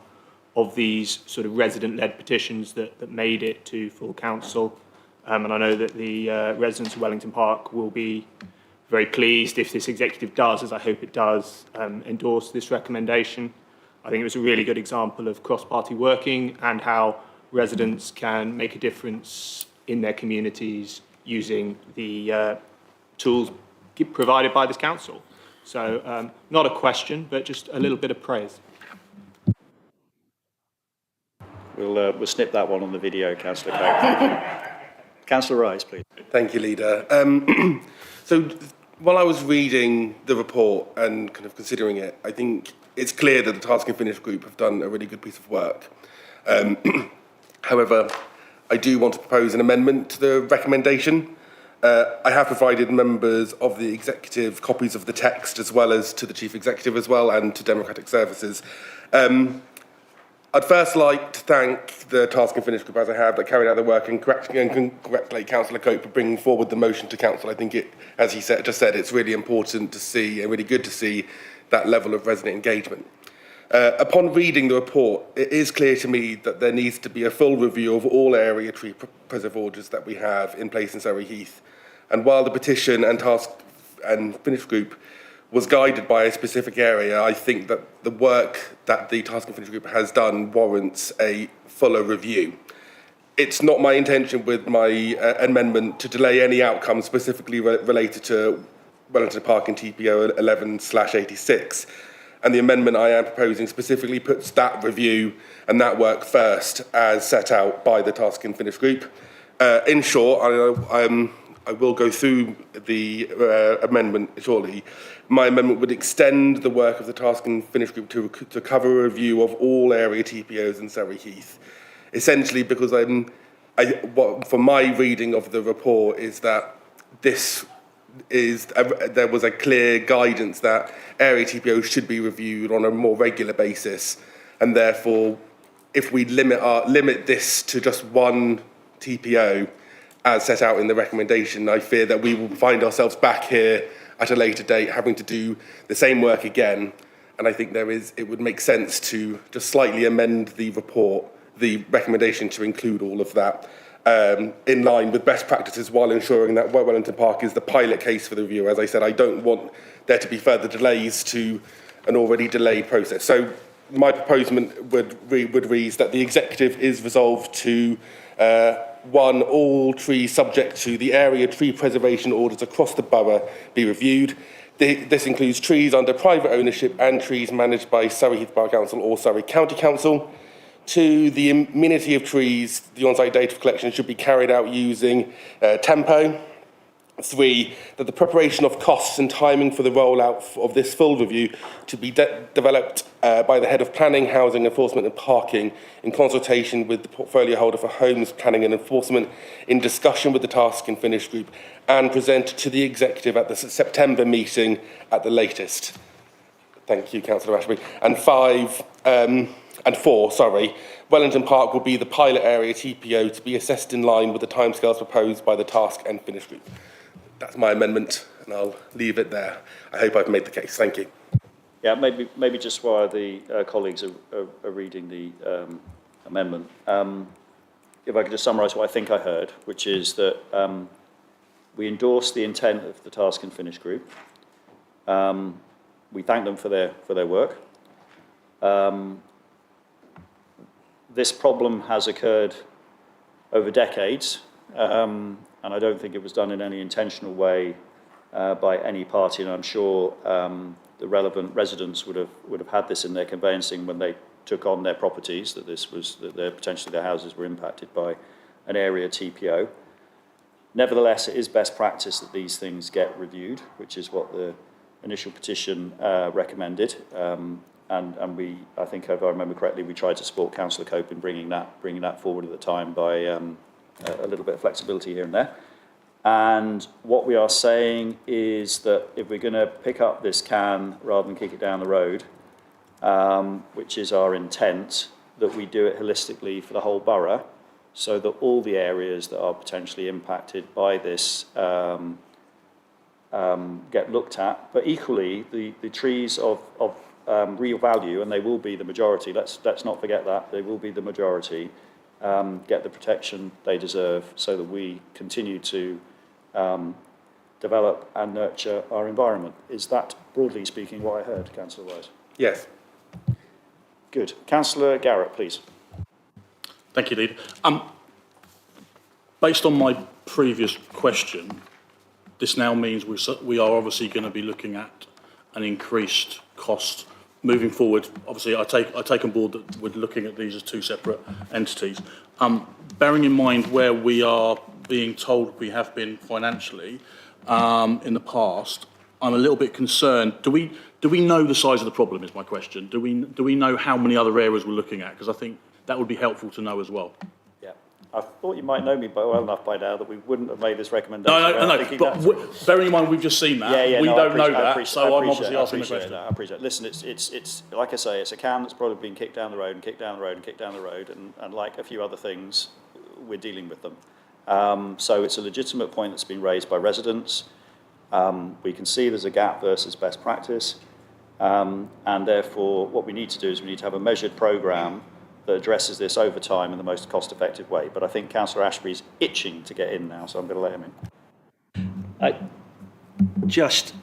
of these sort of resident-led petitions that made it to full council. And I know that the residents of Wellington Park will be very pleased if this executive does, as I hope it does, endorse this recommendation. I think it was a really good example of cross-party working and how residents can make a difference in their communities using the tools provided by this council. So not a question, but just a little bit of praise. We'll snip that one on the video, Councillor Cope. Councillor Rise, please. Thank you, Leader. So while I was reading the report and kind of considering it, I think it's clear that the Task and Finish group have done a really good piece of work. However, I do want to propose an amendment to the recommendation. I have provided members of the executive copies of the text as well as to the chief executive as well and to Democratic Services. I'd first like to thank the Task and Finish group, as I have, that carried out the work and congratulate Councillor Cope for bringing forward the motion to Council. I think it, as he just said, it's really important to see and really good to see that level of resident engagement. Upon reading the report, it is clear to me that there needs to be a full review of all area tree preserve orders that we have in place in Surrey Heath. And while the petition and Task and Finish group was guided by a specific area, I think that the work that the Task and Finish group has done warrants a fuller review. It's not my intention with my amendment to delay any outcome specifically related to Wellington Park and TPO 11/86. And the amendment I am proposing specifically puts that review and that work first as set out by the Task and Finish group. In short, I will go through the amendment shortly. My amendment would extend the work of the Task and Finish group to cover a review of all area TPOs in Surrey Heath. Essentially because from my reading of the report is that there was a clear guidance that area TPOs should be reviewed on a more regular basis, and therefore if we limit this to just one TPO as set out in the recommendation, I fear that we will find ourselves back here at a later date having to do the same work again. And I think it would make sense to just slightly amend the report, the recommendation to include all of that in line with best practices while ensuring that Wellington Park is the pilot case for the review. As I said, I don't want there to be further delays to an already delayed process. So my proposal would read that the executive is resolved to one, all trees subject to the area tree preservation orders across the borough be reviewed. This includes trees under private ownership and trees managed by Surrey Heath Borough Council or Surrey County Council. 2, the amenity of trees, the on-site data collection should be carried out using Tempo. 3, that the preparation of costs and timing for the rollout of this full review to be developed by the Head of Planning, Housing, Enforcement and Parking in consultation with the portfolio holder for Homes, Planning and Enforcement in discussion with the Task and Finish group and presented to the Executive at the September meeting at the latest. Thank you, Councillor Ashby. And 4, Wellington Park will be the pilot area TPO to be assessed in line with the timescales proposed by the Task and Finish group. That's my amendment, and I'll leave it there. I hope I've made the case. Thank you. Yeah, maybe just while the colleagues are reading the amendment, if I could just summarise what I think I heard, which is that we endorse the intent of the Task and Finish group. We thank them for their work. This problem has occurred over decades, and I don't think it was done in any intentional way by any party, and I'm sure the relevant residents would have had this in their conveyancing when they took on their properties, that potentially their houses were impacted by an area TPO. Nevertheless, it is best practice that these things get reviewed, which is what the initial petition recommended. And we, I think, if I remember correctly, we tried to support Councillor Cope in bringing that forward at the time by a little bit of flexibility here and there. And what we are saying is that if we're going to pick up this can rather than kick it down the road, which is our intent, that we do it holistically for the whole borough, so that all the areas that are potentially impacted by this get looked at. But equally, the trees of real value, and they will be the majority, let's not forget that, they will be the majority, get the protection they deserve so that we continue to develop and nurture our environment. Is that, broadly speaking, what I heard, Councillor Wise? Yes. Good. Councillor Garrett, please. Thank you, Leader. Based on my previous question, this now means we are obviously going to be looking at an increased cost moving forward. Obviously, I take on board that we're looking at these as two separate entities. Bearing in mind where we are being told we have been financially in the past, I'm a little bit concerned. Do we know the size of the problem, is my question? Do we know how many other areas we're looking at? Because I think that would be helpful to know as well. Yeah. I thought you might know me well enough by now that we wouldn't have made this recommendation. No. But bearing in mind we've just seen that, we don't know that, so I'm obviously asking the question. I appreciate it. Listen, it's like I say, it's a can that's probably been kicked down the road and kicked down the road and kicked down the road, and like a few other things, we're dealing with them. So it's a legitimate point that's been raised by residents. We can see there's a gap versus best practice, and therefore what we need to do is we need to have a measured programme that addresses this over time in the most cost-effective way. But I think Councillor Ashby's itching to get in now, so I'm going to let him in. Just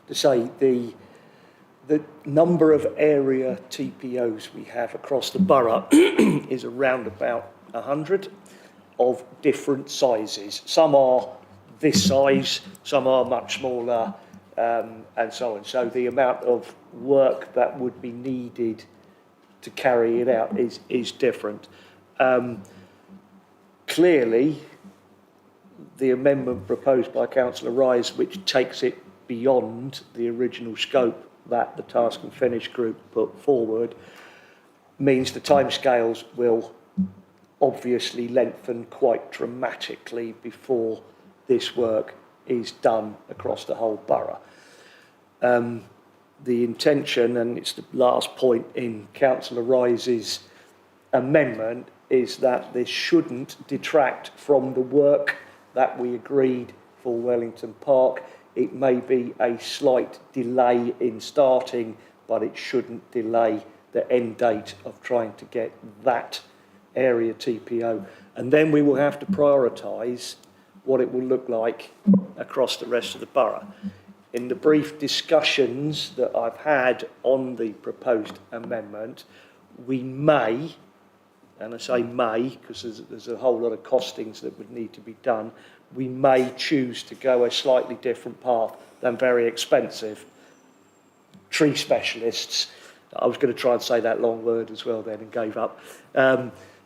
to say, the number of area TPOs we have across the borough is around about 100 of different sizes. Some are this size, some are much smaller, and so on. So the amount of work that would be needed to carry it out is different. Clearly, the amendment proposed by Councillor Rise, which takes it beyond the original scope that the Task and Finish group put forward, means the timescales will obviously lengthen quite dramatically before this work is done across the whole borough. The intention, and it's the last point in Councillor Rise's amendment, is that this shouldn't detract from the work that we agreed for Wellington Park. It may be a slight delay in starting, but it shouldn't delay the end date of trying to get that area TPO. And then we will have to prioritise what it will look like across the rest of the borough. In the brief discussions that I've had on the proposed amendment, we may, and I say may because there's a whole lot of costings that would need to be done, we may choose to go a slightly different path than very expensive tree specialists. I was going to try and say that long word as well then and gave up.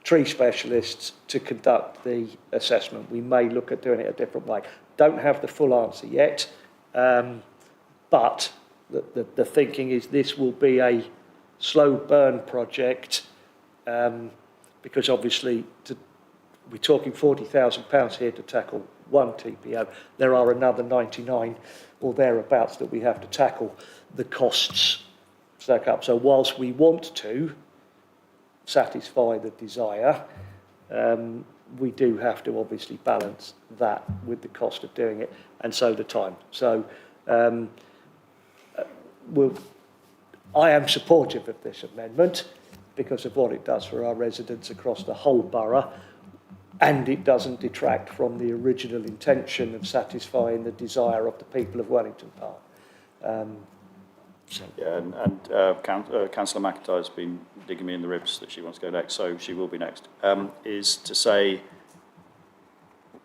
Tree specialists to conduct the assessment. We may look at doing it a different way. Don't have the full answer yet. But the thinking is this will be a slow burn project because obviously we're talking £40,000 here to tackle one TPO. There are another 99 or thereabouts that we have to tackle. The costs stack up. So whilst we want to satisfy the desire, we do have to obviously balance that with the cost of doing it, and so the time. So I am supportive of this amendment because of what it does for our residents across the whole borough, and it doesn't detract from the original intention of satisfying the desire of the people of Wellington Park. Yeah, and Councillor McIntyre has been digging me in the ribs that she wants to go next, so she will be next. Is to say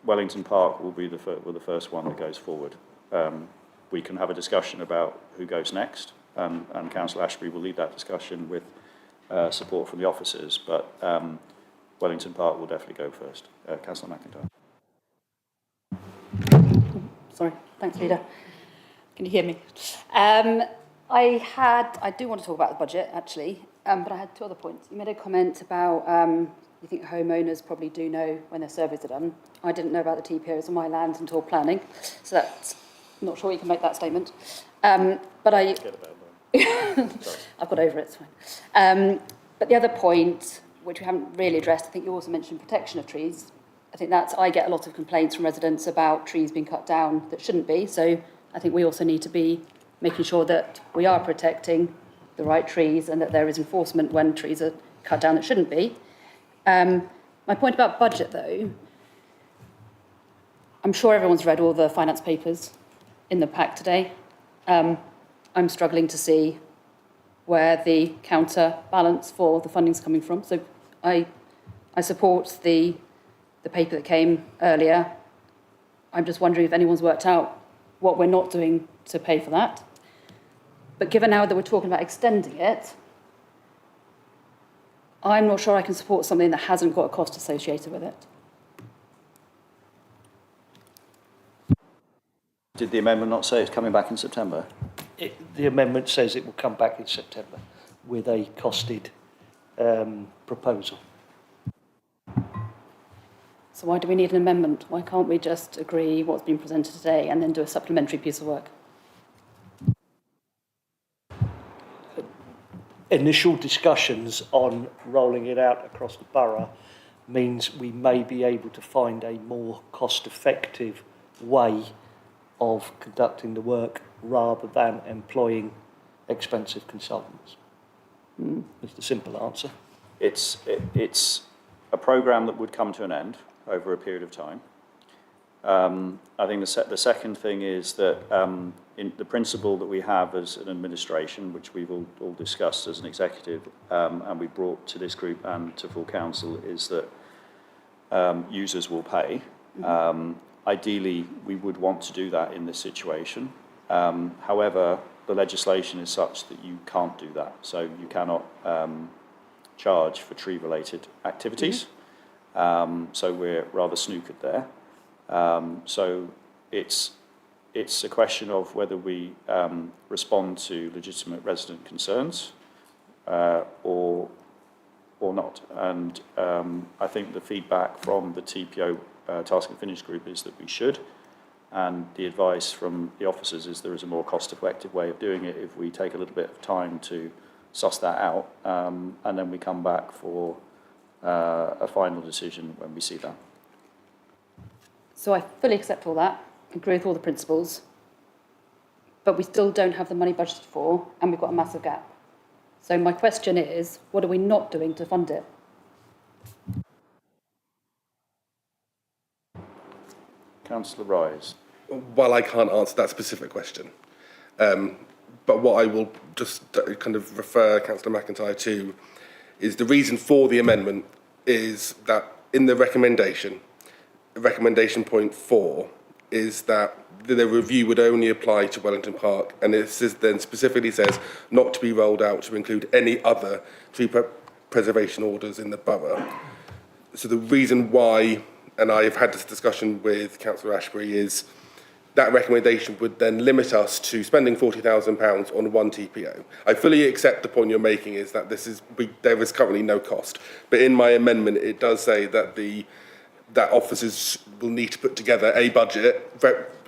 Wellington Park will be the first one that goes forward. We can have a discussion about who goes next, and Councillor Ashbury will lead that discussion with support from the officers, but Wellington Park will definitely go first. Councillor McIntyre. Sorry, thanks, Leader. Can you hear me? I do want to talk about the budget, actually, but I had two other points. You made a comment about you think homeowners probably do know when their surveys are done. I didn't know about the TPOs on my land until planning, so that's I'm not sure you can make that statement. But I... I've got over it, it's fine. But the other point, which we haven't really addressed, I think you also mentioned protection of trees. I get a lot of complaints from residents about trees being cut down that shouldn't be, so I think we also need to be making sure that we are protecting the right trees and that there is enforcement when trees are cut down that shouldn't be. My point about budget, though, I'm sure everyone's read all the finance papers in the pack today. I'm struggling to see where the counterbalance for the funding's coming from. So I support the paper that came earlier. I'm just wondering if anyone's worked out what we're not doing to pay for that. But given now that we're talking about extending it, I'm not sure I can support something that hasn't got a cost associated with it. Did the amendment not say it's coming back in September? The amendment says it will come back in September with a costed proposal. So why do we need an amendment? Why can't we just agree what's been presented today and then do a supplementary piece of work? Initial discussions on rolling it out across the borough means we may be able to find a more cost-effective way of conducting the work rather than employing expensive consultants. That's the simple answer. It's a programme that would come to an end over a period of time. I think the second thing is that in the principle that we have as an administration, which we've all discussed as an executive, and we brought to this group and to full council, is that users will pay. Ideally, we would want to do that in this situation. However, the legislation is such that you can't do that. So you cannot charge for tree-related activities. So we're rather snookered there. So it's a question of whether we respond to legitimate resident concerns or not. And I think the feedback from the TPO Task and Finish group is that we should. And the advice from the officers is there is a more cost-effective way of doing it if we take a little bit of time to suss that out, and then we come back for a final decision when we see that. So I fully accept all that, agree with all the principles, but we still don't have the money budgeted for, and we've got a massive gap. So my question is, what are we not doing to fund it? Councillor Rise. Well, I can't answer that specific question. But what I will just kind of refer Councillor McIntyre to is the reason for the amendment is that in the recommendation point 4 is that the review would only apply to Wellington Park, and it then specifically says not to be rolled out to include any other tree preservation orders in the borough. So the reason why, and I have had this discussion with Councillor Ashbury, is that recommendation would then limit us to spending £40,000 on one TPO. I fully accept the point you're making is that there is currently no cost, but in my amendment it does say that that officers will need to put together a budget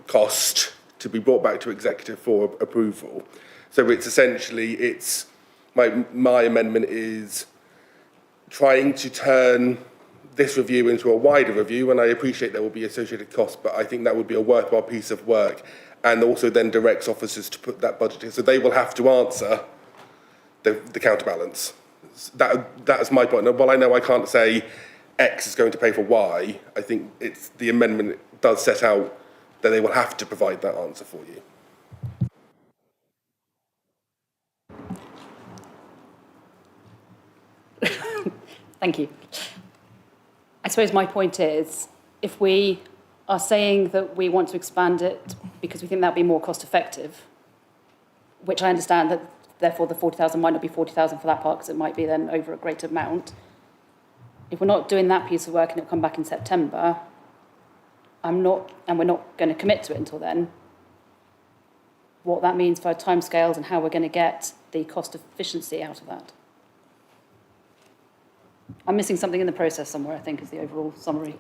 cost to be brought back to executive for approval. So it's essentially my amendment is trying to turn this review into a wider review, and I appreciate there will be associated costs, but I think that would be a worthwhile piece of work, and also then directs officers to put that budget in. So they will have to answer the counterbalance. That's my point. And while I know I can't say X is going to pay for Y, I think the amendment does set out that they will have to provide that answer for you. Thank you. I suppose my point is, if we are saying that we want to expand it because we think that'd be more cost effective, which I understand that therefore the 40,000 might not be 40,000 for that part because it might be then over a greater amount. If we're not doing that piece of work and it'll come back in September, and we're not going to commit to it until then, what that means for timescales and how we're going to get the cost efficiency out of that. I'm missing something in the process somewhere, I think, is the overall summary.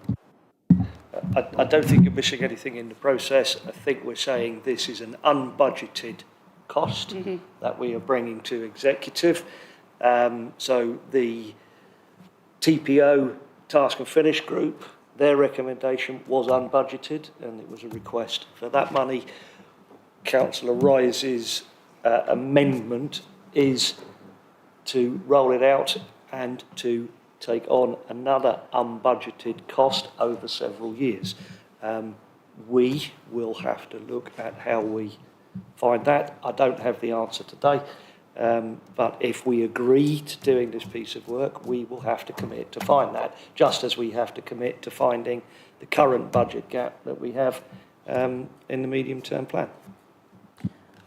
I don't think you're missing anything in the process. I think we're saying this is an unbudgeted cost that we are bringing to executive. So the TPO, Task and Finish Group, their recommendation was unbudgeted, and it was a request for that money. Councillor Rice's amendment is to roll it out and to take on another unbudgeted cost over several years. We will have to look at how we find that. I don't have the answer today, but if we agree to doing this piece of work, we will have to commit to find that, just as we have to commit to finding the current budget gap that we have in the medium-term plan.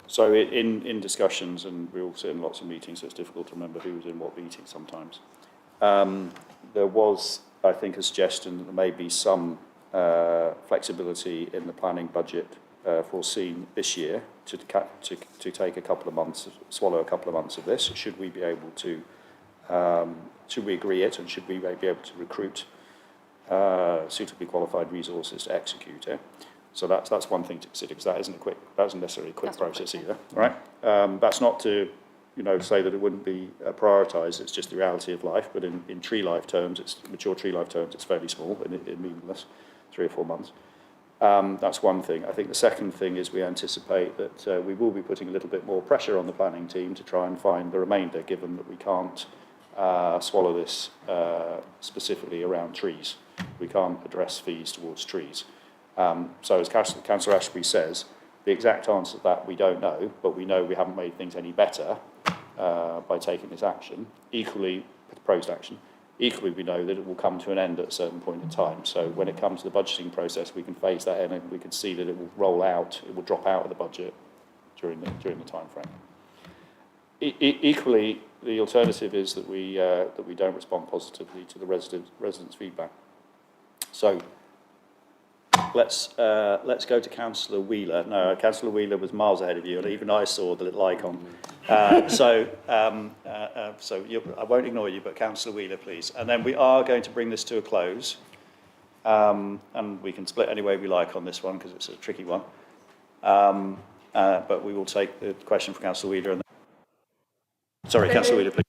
So in discussions, and we all sit in lots of meetings, so it's difficult to remember who was in what meeting sometimes. There was, I think, a suggestion that there may be some flexibility in the planning budget foreseen this year to take a couple of months, swallow a couple of months of this. Should we be able to, should we agree it, and should we be able to recruit suitably qualified resources to execute it? So that's one thing to consider, because that isn't necessarily a quick process either, right? That's not to, say that it wouldn't be prioritised. It's just the reality of life. But in tree life terms, mature tree life terms, it's fairly small, in meaningless, 3 or 4 months. That's one thing. I think the second thing is we anticipate that we will be putting a little bit more pressure on the planning team to try and find the remainder, given that we can't swallow this specifically around trees. We can't address fees towards trees. So as Councillor Ashby says, the exact answer to that we don't know, but we know we haven't made things any better by taking this action. Equally, proposed action. Equally, we know that it will come to an end at a certain point in time. So when it comes to the budgeting process, we can phase that in, and we can see that it will roll out, it will drop out of the budget during the time frame. Equally, the alternative is that we don't respond positively to the residents' feedback. So let's go to Councillor Wheeler. No, Councillor Wheeler was miles ahead of you, and even I saw the little icon. So I won't ignore you, but Councillor Wheeler, please. And then we are going to bring this to a close, and we can split any way we like on this one because it's a tricky one. But we will take the question from Councillor Wheeler. Sorry, Councillor Wheeler, please.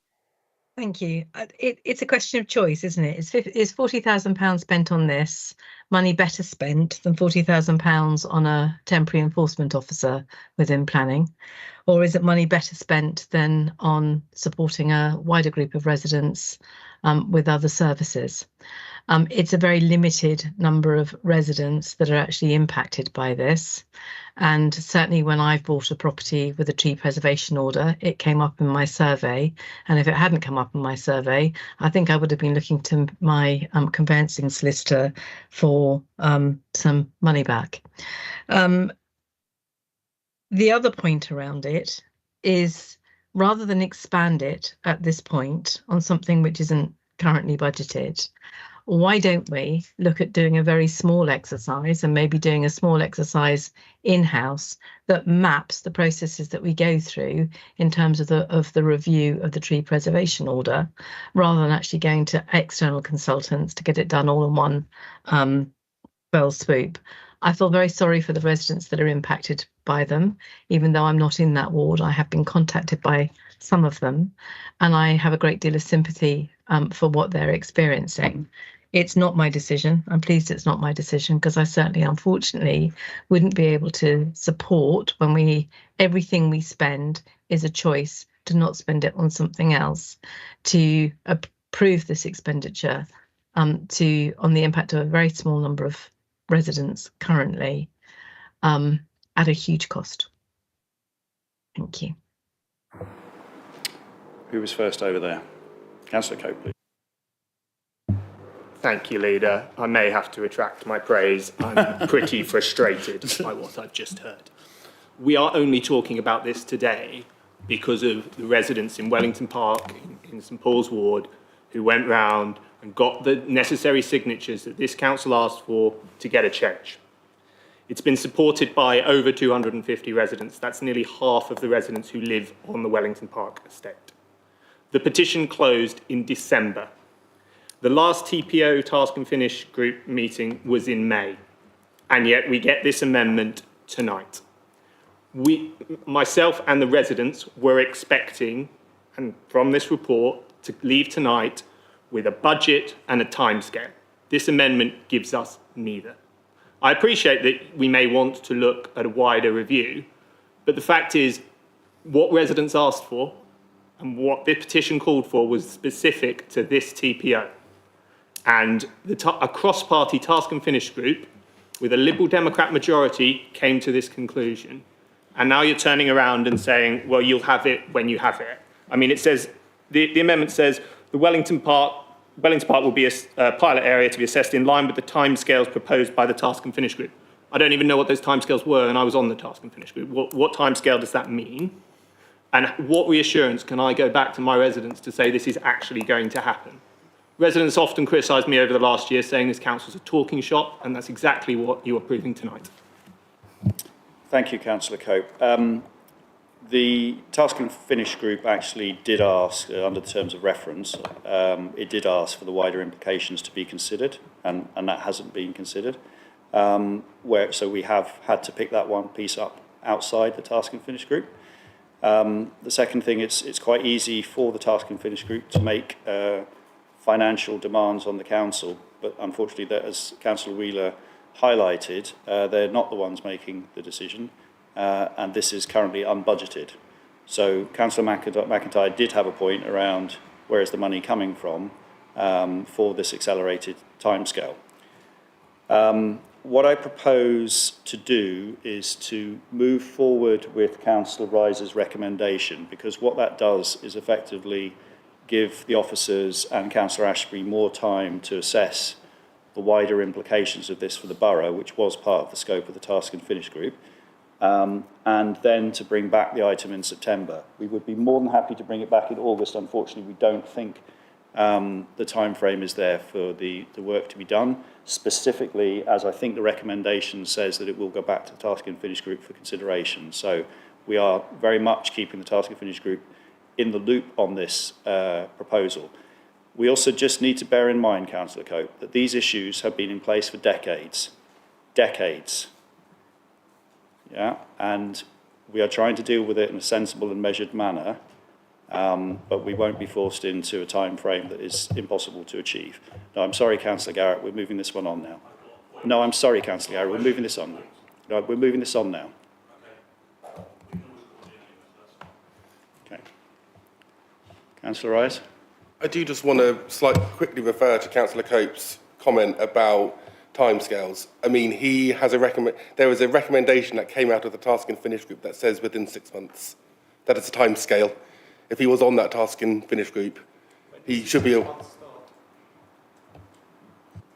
Thank you. It's a question of choice, isn't it? Is £40,000 spent on this money better spent than £40,000 on a temporary enforcement officer within planning? Or is it money better spent than on supporting a wider group of residents with other services? It's a very limited number of residents that are actually impacted by this. And certainly when I've bought a property with a tree preservation order, it came up in my survey. And if it hadn't come up in my survey, I think I would have been looking to my conveyancing solicitor for some money back. The other point around it is, rather than expand it at this point on something which isn't currently budgeted, why don't we look at doing a very small exercise, and maybe doing a small exercise in-house that maps the processes that we go through in terms of the review of the tree preservation order, rather than actually going to external consultants to get it done all in one fell swoop. I feel very sorry for the residents that are impacted by them. Even though I'm not in that ward, I have been contacted by some of them, and I have a great deal of sympathy for what they're experiencing. It's not my decision. I'm pleased it's not my decision, because I certainly, unfortunately, wouldn't be able to support when everything we spend is a choice to not spend it on something else, to approve this expenditure on the impact of a very small number of residents currently at a huge cost. Thank you. Who was first over there? Councillor Cope, please. Thank you, Leader. I may have to retract my praise. I'm pretty frustrated by what I've just heard. We are only talking about this today because of the residents in Wellington Park, in St Paul's Ward, who went round and got the necessary signatures that this council asked for to get a change. It's been supported by over 250 residents. That's nearly half of the residents who live on the Wellington Park estate. The petition closed in December. The last TPO Task and Finish group meeting was in May, and yet we get this amendment tonight. Myself and the residents were expecting, and from this report, to leave tonight with a budget and a timescale. This amendment gives us neither. I appreciate that we may want to look at a wider review, but the fact is, what residents asked for and what the petition called for was specific to this TPO. And a cross-party Task and Finish group with a Liberal Democrat majority came to this conclusion. And now you're turning around and saying, well, you'll have it when you have it. I mean, it says, the amendment says, the Wellington Park will be a pilot area to be assessed in line with the timescales proposed by the Task and Finish group. I don't even know what those timescales were, and I was on the Task and Finish group. What timescale does that mean? And what reassurance can I go back to my residents to say this is actually going to happen? Residents often criticised me over the last year saying this council's a talking shop, and that's exactly what you are proving tonight. Thank you, Councillor Cope. The Task and Finish group actually did ask, under the terms of reference, it did ask for the wider implications to be considered, and that hasn't been considered. So we have had to pick that one piece up outside the Task and Finish group. The second thing, it's quite easy for the Task and Finish group to make financial demands on the council, but unfortunately, that, as Councillor Wheeler highlighted, they're not the ones making the decision, and this is currently unbudgeted. So Councillor McIntyre did have a point around where is the money coming from for this accelerated timescale. What I propose to do is to move forward with Councillor Rise's recommendation, because what that does is effectively give the officers and Councillor Ashbury more time to assess the wider implications of this for the borough, which was part of the scope of the Task and Finish group, and then to bring back the item in September. We would be more than happy to bring it back in August. Unfortunately, we don't think the time frame is there for the work to be done, specifically as I think the recommendation says that it will go back to the Task and Finish group for consideration. So we are very much keeping the Task and Finish group in the loop on this proposal. We also just need to bear in mind, Councillor Cope, that these issues have been in place for decades. Decades. Yeah, and we are trying to deal with it in a sensible and measured manner, but we won't be forced into a time frame that is impossible to achieve. No, I'm sorry, Councillor Garrett, we're moving this one on now. No, I'm sorry, Councillor Garrett, we're moving this on. No, we're moving this on now. Okay. Councillor Rise? I do just want to quickly refer to Councillor Cope's comment about timescales. I mean, he has there was a recommendation that came out of the Task and Finish group that says within 6 months. That is a timescale. If he was on that Task and Finish group, he should be.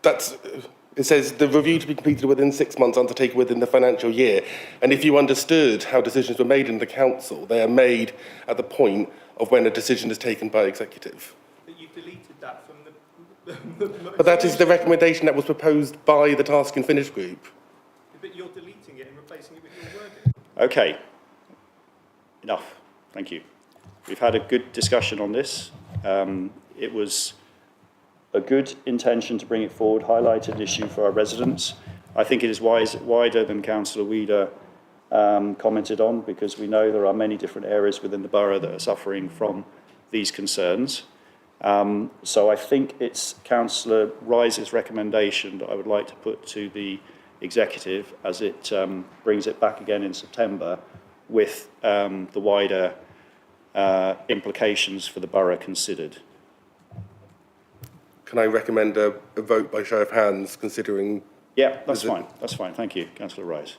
It says the review to be completed within 6 months, undertaken within the financial year. And if you understood how decisions were made in the council, they are made at the point of when a decision is taken by executive. But you've deleted that from the But that is the recommendation that was proposed by the Task and Finish group. But you're deleting it and replacing it with your wording. Okay. Enough. Thank you. We've had a good discussion on this. It was a good intention to bring it forward, highlight an issue for our residents. I think it is wider than Councillor Weeder commented on, because we know there are many different areas within the borough that are suffering from these concerns. So I think it's Councillor Rise's recommendation that I would like to put to the executive as it brings it back again in September with the wider implications for the borough considered. Can I recommend a vote by show of hands, considering... Yeah, that's fine. That's fine. Thank you, Councillor Rise.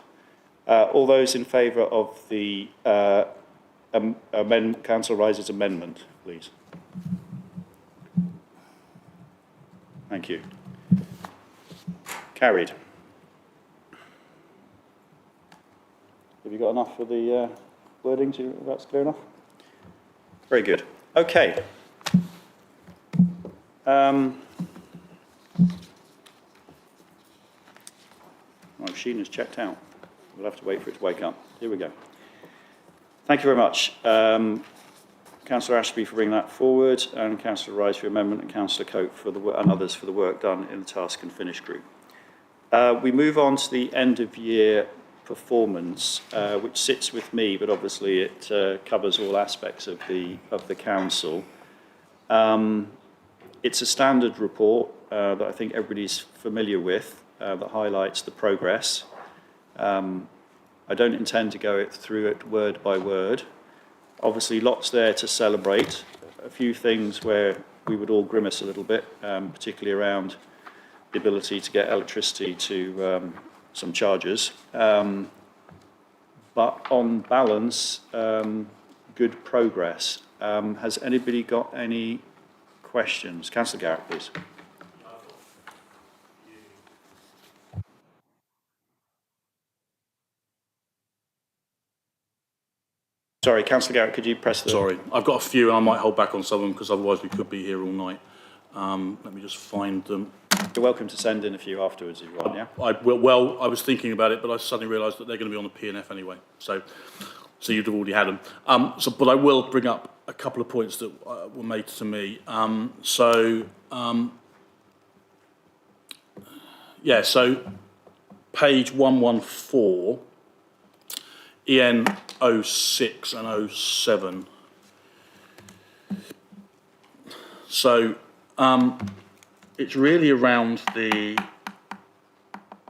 All those in favour of the Councillor Rise's amendment, please. Thank you. Carried. Have you got enough for the wording? That's clear enough? Very good. Okay. My machine has checked out. We'll have to wait for it to wake up. Here we go. Thank you very much. Councillor Ashby for bringing that forward, and Councillor Rise for your amendment, and Councillor Cope for and others for the work done in the task and finish group. We move on to the end of year performance, which sits with me, but obviously it covers all aspects of the council. It's a standard report that I think everybody's familiar with, that highlights the progress. I don't intend to go through it word by word. Obviously, lots there to celebrate. A few things where we would all grimace a little bit, particularly around the ability to get electricity to some chargers. But on balance, good progress. Has anybody got any questions? Councillor Garrett, please. Sorry, Councillor Garrett, could you press the... Sorry, I've got a few and I might hold back on some of them because otherwise we could be here all night. Let me just find them. You're welcome to send in a few afterwards if you want, yeah? I was thinking about it, but I suddenly realised that they're going to be on the P&F anyway, so you'd have already had them. But I will bring up a couple of points that were made to me. So page 114, EN 06 and 07. So it's really around the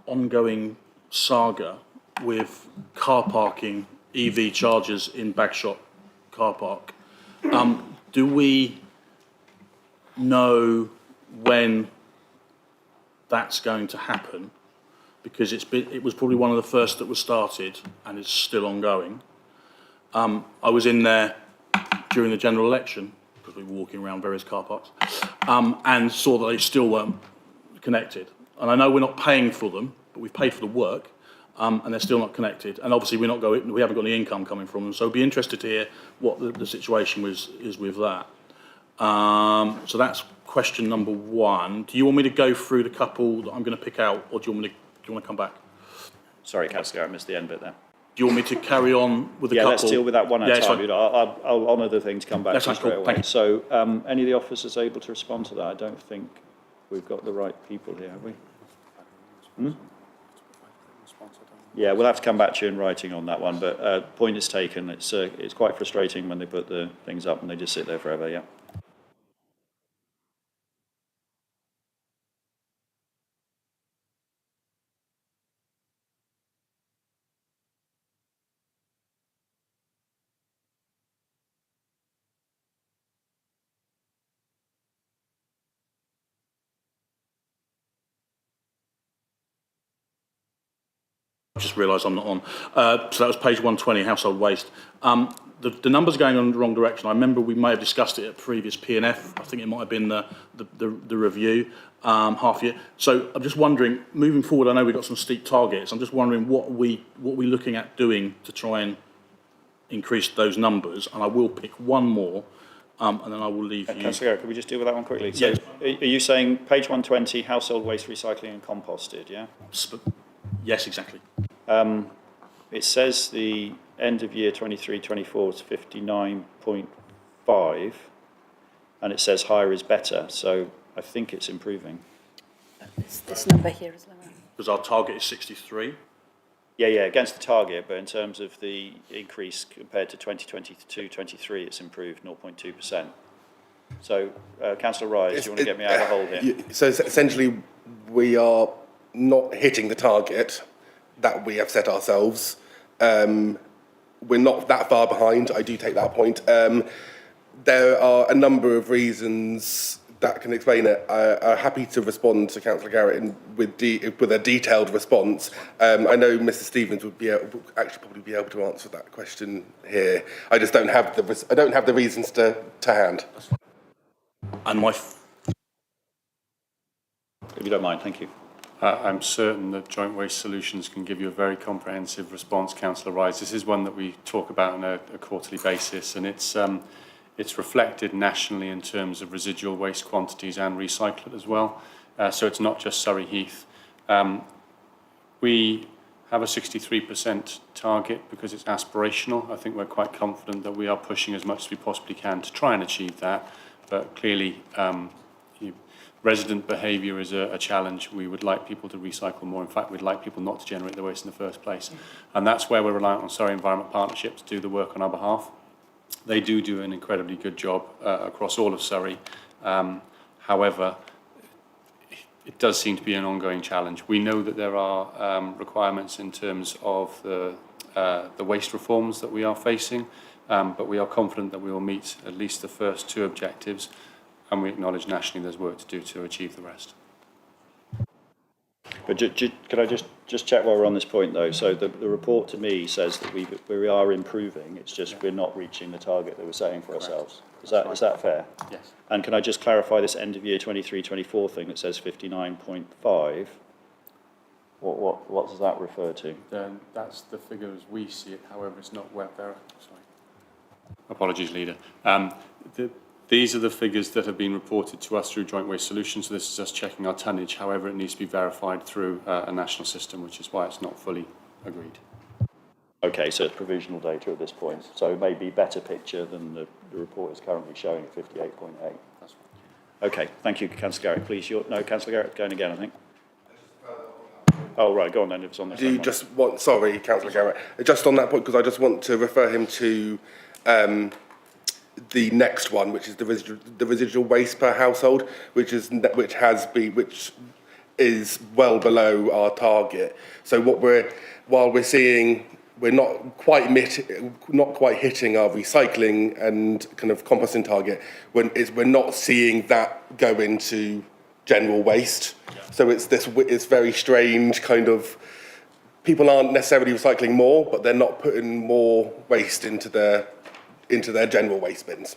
ongoing saga with car parking, EV chargers in Bagshot car park. Do we know when that's going to happen? Because it was probably one of the first that was started and it's still ongoing. I was in there during the general election, because we were walking around various car parks, and saw that they still weren't connected. And I know we're not paying for them, but we've paid for the work, and they're still not connected. And obviously we haven't got any income coming from them, so I'd be interested to hear what the situation is with that. So that's question number one. Do you want me to go through the couple that I'm going to pick out, or do you want to come back? Sorry, Councillor, I missed the end bit there. Do you want me to carry on with the couple? Yeah, let's deal with that one at a time. Fine. I'll honour the thing to come back That's to fine, straight cool. away. Thank you. So, any of the officers able to respond to that? I don't think we've got the right people here, have we? Yeah, we'll have to come back to you in writing on that one, but point is taken. It's quite frustrating when they put the things up and they just sit there forever, yeah. I just realised I'm not on. So that was page 120, household waste. The numbers are going in the wrong direction. I remember we may have discussed it at previous P&F. I think it might have been the review, half year. So I'm just wondering, moving forward, I know we've got some steep targets. I'm just wondering what we're looking at doing to try and increase those numbers. And I will pick one more, and then I will leave you. Councillor Garrett, could we just deal with that one quickly? Yes. So, are you saying page 120, household waste recycling and composted, yeah? Yes, exactly. It says the end of year 23-24 is 59.5, and it says higher is better, so I think it's improving. This number here is lower. Because our target is 63. Yeah, against the target, but in terms of the increase compared to 2022-23, it's improved 0.2%. So, Councillor Rise, do you want to get me out of the hole here? So essentially, we are not hitting the target that we have set ourselves. We're not that far behind, I do take that point. There are a number of reasons that can explain it. I'm happy to respond to Councillor Garrett with a detailed response. I know Mr Stevens would probably be able to answer that question here. I just don't have the reasons to hand. And if you don't mind, thank you. I'm certain that Joint Waste Solutions can give you a very comprehensive response, Councillor Rise. This is one that we talk about on a quarterly basis, and it's reflected nationally in terms of residual waste quantities and recyclate as well. So it's not just Surrey Heath. We have a 63% target because it's aspirational. I think we're quite confident that we are pushing as much as we possibly can to try and achieve that, but clearly resident behaviour is a challenge. We would like people to recycle more. In fact, we'd like people not to generate the waste in the first place. And that's where we're reliant on Surrey Environment Partnership to do the work on our behalf. They do an incredibly good job across all of Surrey. However, it does seem to be an ongoing challenge. We know that there are requirements in terms of the waste reforms that we are facing, but we are confident that we will meet at least the first two objectives, and we acknowledge nationally there's work to do to achieve the rest. But can I just check while we're on this point though? So the report to me says that we are improving. It's just we're not reaching the target that we're setting for ourselves. Is that fair? Yes. And can I just clarify this end of year 23-24 thing that says 59.5? What does that refer to? That's the figure as we see it. However, it's not where there. Sorry. Apologies, Leader. These are the figures that have been reported to us through Joint Waste Solutions. So this is us checking our tonnage. However, it needs to be verified through a national system, which is why it's not fully agreed. Okay, so it's provisional data at this point. So maybe better picture than the report is currently showing at 58.8. That's right. Okay, thank you, Councillor Garrett. Please, no, Councillor Garrett going again, I think. Oh, right, go on then, if it's on the Do you just want, sorry, Councillor Garrett, just on that point, because I just want to refer him to the next one, which is the residual waste per household, which is well below our target. So while we're seeing we're not quite hitting our recycling and kind of composting target, we're not seeing that go into general waste. Yeah. So it's very strange kind of. People aren't necessarily recycling more, but they're not putting more waste into their general waste bins.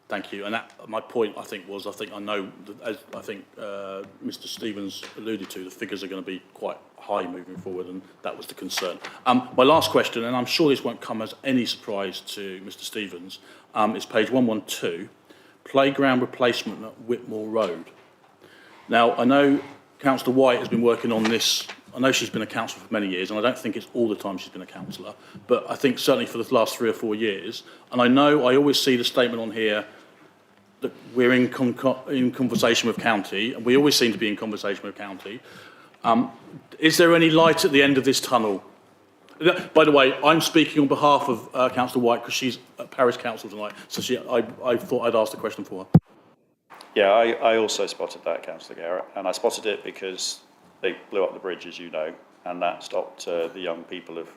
Thank you. And my point, I think, was I know that, as I think Mr. Stevens alluded to, the figures are going to be quite high moving forward, and that was the concern. My last question, and I'm sure this won't come as any surprise to Mr. Stevens, is page 112, playground replacement at Whitmore Road. Now, I know Councillor White has been working on this. I know she's been a councillor for many years, and I don't think it's all the time she's been a councillor, but I think certainly for the last 3 or 4 years. And I know I always see the statement on here that we're in conversation with county, and we always seem to be in conversation with county. Is there any light at the end of this tunnel? By the way, I'm speaking on behalf of Councillor White because she's at Parish Council tonight, so I thought I'd ask the question for her. Yeah, I also spotted that, Councillor Garrett, and I spotted it because they blew up the bridge, as you know, and that stopped the young people of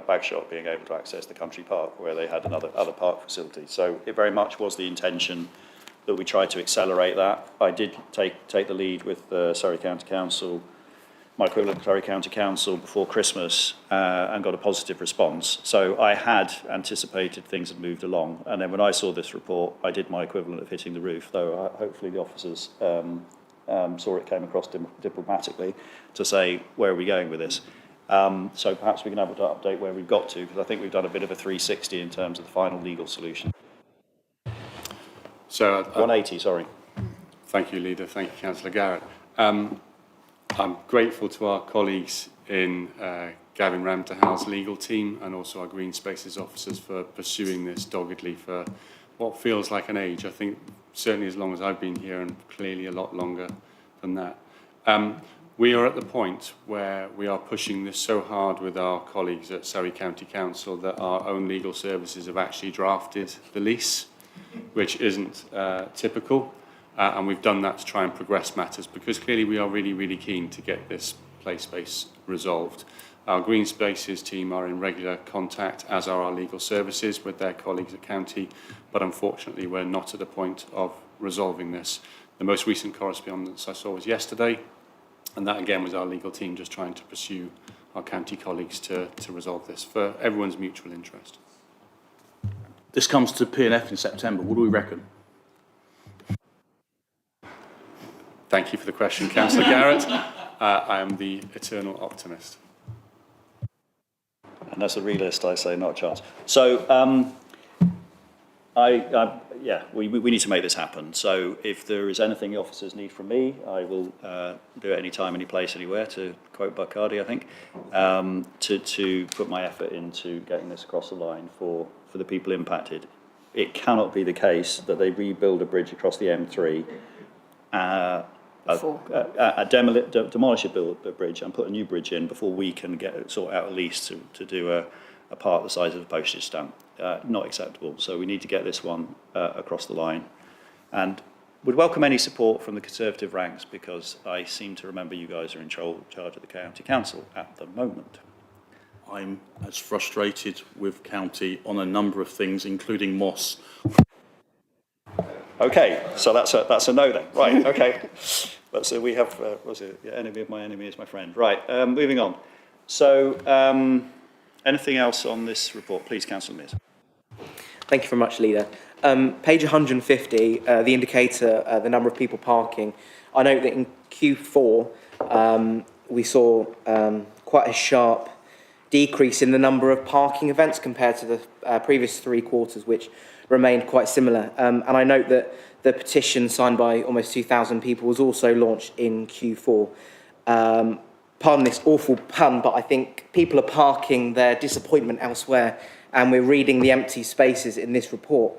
Bagshot being able to access the country park where they had other park facility. So it very much was the intention that we tried to accelerate that. I did take the lead with Surrey County Council, my equivalent Surrey County Council, before Christmas and got a positive response. So I had anticipated things had moved along. And then when I saw this report, I did my equivalent of hitting the roof, though hopefully the officers saw it came across diplomatically to say, where are we going with this? So perhaps we can have to update where we've got to, because I think we've done a bit of a 360 in terms of the final legal solution. So 180, sorry. Thank you, Leader. Thank you, Councillor Garrett. I'm grateful to our colleagues in Gavin Ramtahal's legal team and also our Green Spaces officers for pursuing this doggedly for what feels like an age. I think certainly as long as I've been here, and clearly a lot longer than that. We are at the point where we are pushing this so hard with our colleagues at Surrey County Council that our own legal services have actually drafted the lease, which isn't typical. And we've done that to try and progress matters because clearly we are really, really keen to get this play space resolved. Our Green Spaces team are in regular contact, as are our legal services, with their colleagues at County, but unfortunately we're not at the point of resolving this. The most recent correspondence I saw was yesterday, and that again was our legal team just trying to pursue our county colleagues to resolve this for everyone's mutual interest. This comes to P&F in September. What do we reckon? Thank you for the question, Councillor Garrett. I am the eternal optimist. And as a realist, I say not a chance. So, yeah, we need to make this happen. So if there is anything the officers need from me, I will do it any time, any place, anywhere, to quote Bacardi, I think, to put my effort into getting this across the line for the people impacted. It cannot be the case that they rebuild a bridge across the M3, demolish a bridge and put a new bridge in before we can sort out a lease to do a part the size of a postage stamp. Not acceptable. So we need to get this one across the line, and would welcome any support from the Conservative ranks, because I seem to remember you guys are in charge of the County Council at the moment. I'm as frustrated with county on a number of things, including Moss. Okay, so that's a no then. Right, okay. But so we have, was it, the enemy of my enemy is my friend. Right, moving on. So, anything else on this report? Please, Councillor Mears. Thank you very much, Leader. Page 150, the indicator, the number of people parking. I note that in Q4, we saw quite a sharp decrease in the number of parking events compared to the previous 3 quarters, which remained quite similar. And I note that the petition signed by almost 2,000 people was also launched in Q4. Pardon this awful pun, but I think people are parking their disappointment elsewhere, and we're reading the empty spaces in this report.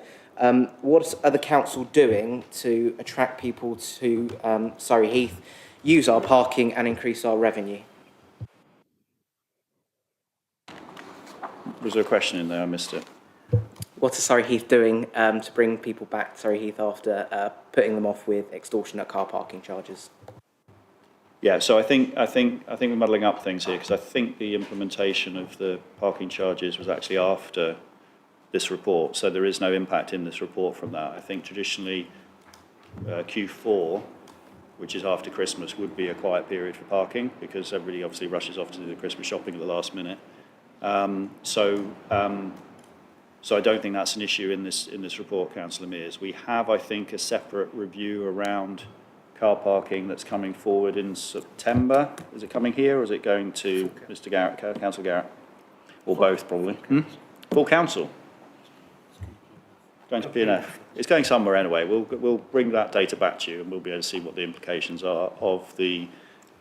What are the council doing to attract people to Surrey Heath, use our parking and increase our revenue? Was there a question in there? I missed it. What is Surrey Heath doing to bring people back to Surrey Heath after putting them off with extortionate car parking charges? Yeah, so I think we're muddling up things here, because I think the implementation of the parking charges was actually after this report, so there is no impact in this report from that. I think traditionally Q4, which is after Christmas, would be a quiet period for parking, because everybody obviously rushes off to do the Christmas shopping at the last minute. So I don't think that's an issue in this report, Councillor Mears. We have, I think, a separate review around car parking that's coming forward in September. Is it coming here, or is it going to Mr. Garrett, Councillor Garrett? Or both, probably. Full council. Going to PNF. It's going somewhere anyway. We'll bring that data back to you, and we'll be able to see what the implications are of the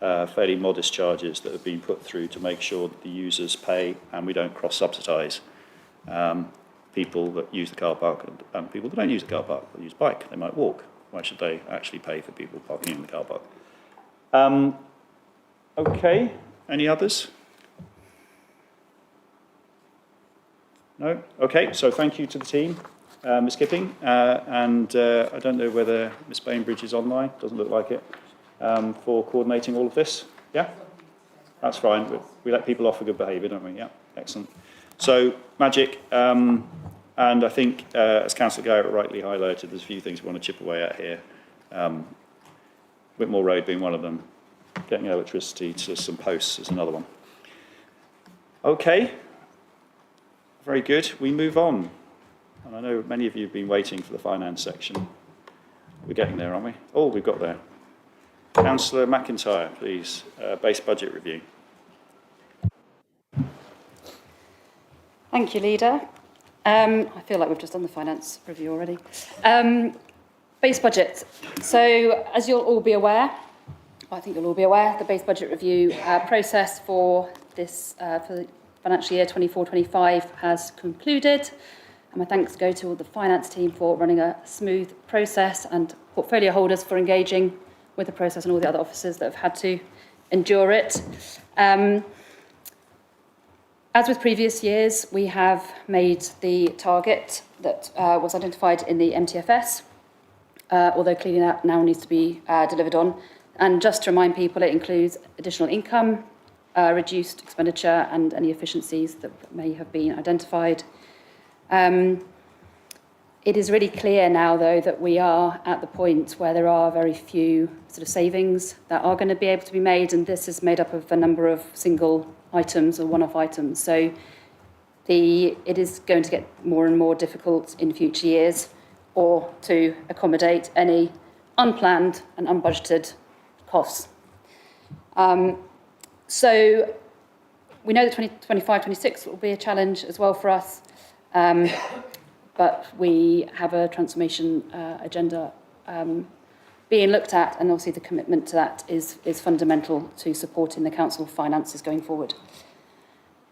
fairly modest charges that have been put through to make sure that the users pay and we don't cross-subsidise people that use the car park and people that don't use the car park. They use bike, they might walk. Why should they actually pay for people parking in the car park? Okay, any others? No? Okay, so thank you to the team, Ms. Kipping, and I don't know whether Ms. Bainbridge is online, doesn't look like it, for coordinating all of this. Yeah? That's fine, we let people off for good behaviour, don't we? Yeah, excellent. So, Magic, and I think, as Councillor Garrett rightly highlighted, there's a few things we want to chip away at here. Whitmore Road being one of them. Getting electricity to some posts is another one. Okay. Very good. We move on. And I know many of you have been waiting for the finance section. We're getting there, aren't we? Oh, we've got there. Councillor McIntyre, please. Base budget review. Thank you, Leader. I feel like we've just done the finance review already. Base budget. So, as you'll all be aware, I think you'll all be aware, the base budget review process for this for the financial year 24-25 has concluded. And my thanks go to all the finance team for running a smooth process, and portfolio holders for engaging with the process, and all the other officers that have had to endure it. As with previous years, we have made the target that was identified in the MTFS, although clearly that now needs to be delivered on. And just to remind people, it includes additional income, reduced expenditure, and any efficiencies that may have been identified. It is really clear now, though, that we are at the point where there are very few sort of savings that are going to be able to be made, and this is made up of a number of single items or one-off items. So it is going to get more and more difficult in future years, or to accommodate any unplanned and unbudgeted costs. So we know that 2025-26 will be a challenge as well for us, but we have a transformation agenda being looked at, and obviously the commitment to that is fundamental to supporting the council finances going forward.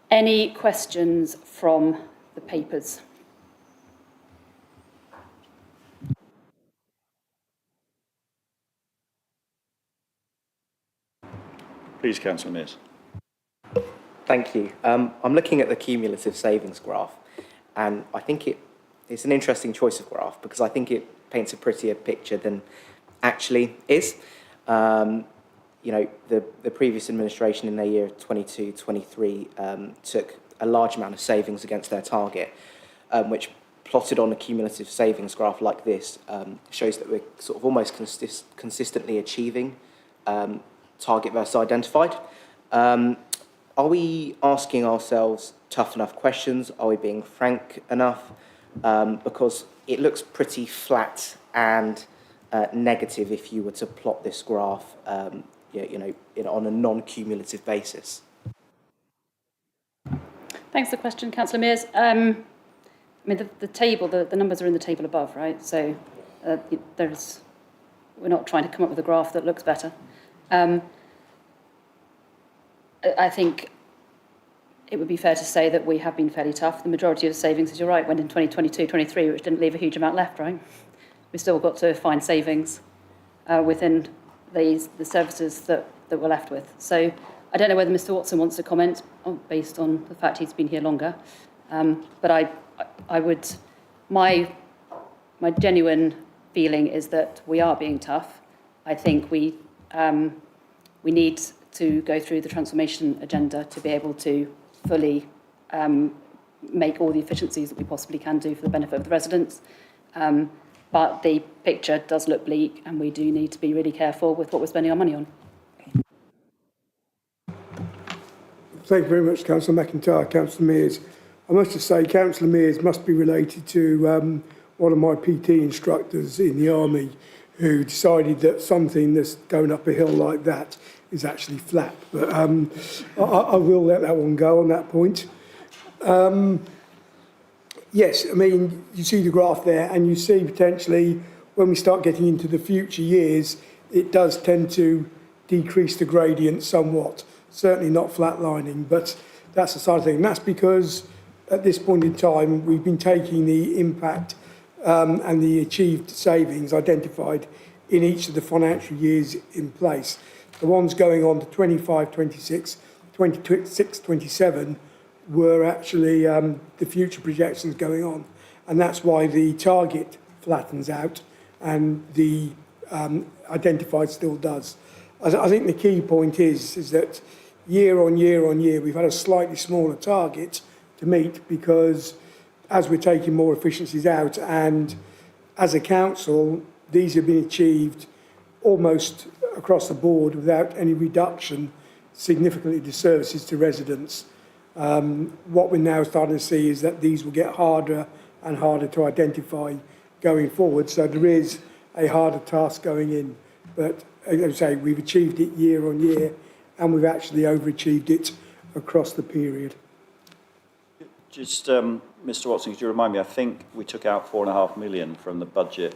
Any questions from the papers? Please, Councillor Mears. Thank you. I'm looking at the cumulative savings graph, and I think it's an interesting choice of graph because I think it paints a prettier picture than actually is. You know, the previous administration in their year 22-23 took a large amount of savings against their target, which plotted on a cumulative savings graph like this shows that we're sort of almost consistently achieving target versus identified. Are we asking ourselves tough enough questions? Are we being frank enough? Because it looks pretty flat and negative if you were to plot this graph, on a non-cumulative basis. Thanks for the question, Councillor Mears. I mean, the table, the numbers are in the table above, right? So we're not trying to come up with a graph that looks better. I think it would be fair to say that we have been fairly tough. The majority of the savings, as you're right, went in 2022-23, which didn't leave a huge amount left, right? We've still got to find savings within the services that we're left with. So I don't know whether Mr. Watson wants to comment based on the fact he's been here longer. But I would, my genuine feeling is that we are being tough. I think we need to go through the transformation agenda to be able to fully make all the efficiencies that we possibly can do for the benefit of the residents. But the picture does look bleak, and we do need to be really careful with what we're spending our money on. Thank you very much, Councillor McIntyre. Councillor Mears. I must just say, Councillor Mears must be related to one of my PT instructors in the army who decided that something that's going up a hill like that is actually flat. But I will let that one go on that point. Yes, I mean, you see the graph there, and you see potentially when we start getting into the future years, it does tend to decrease the gradient somewhat. Certainly not flatlining, but that's the side of thing. And that's because at this point in time, we've been taking the impact and the achieved savings identified in each of the financial years in place. The ones going on to 25, 26, 26, 27 were actually the future projections going on. And that's why the target flattens out and the identified still does. I think the key point is that year on year on year, we've had a slightly smaller target to meet because as we're taking more efficiencies out, and as a council, these have been achieved almost across the board without any reduction significantly to services to residents. What we're now starting to see is that these will get harder and harder to identify going forward. So there is a harder task going in. But as I say, we've achieved it year on year, and we've actually overachieved it across the period. Just, Mr. Watson, could you remind me, I think we took out £4.5 million from the budget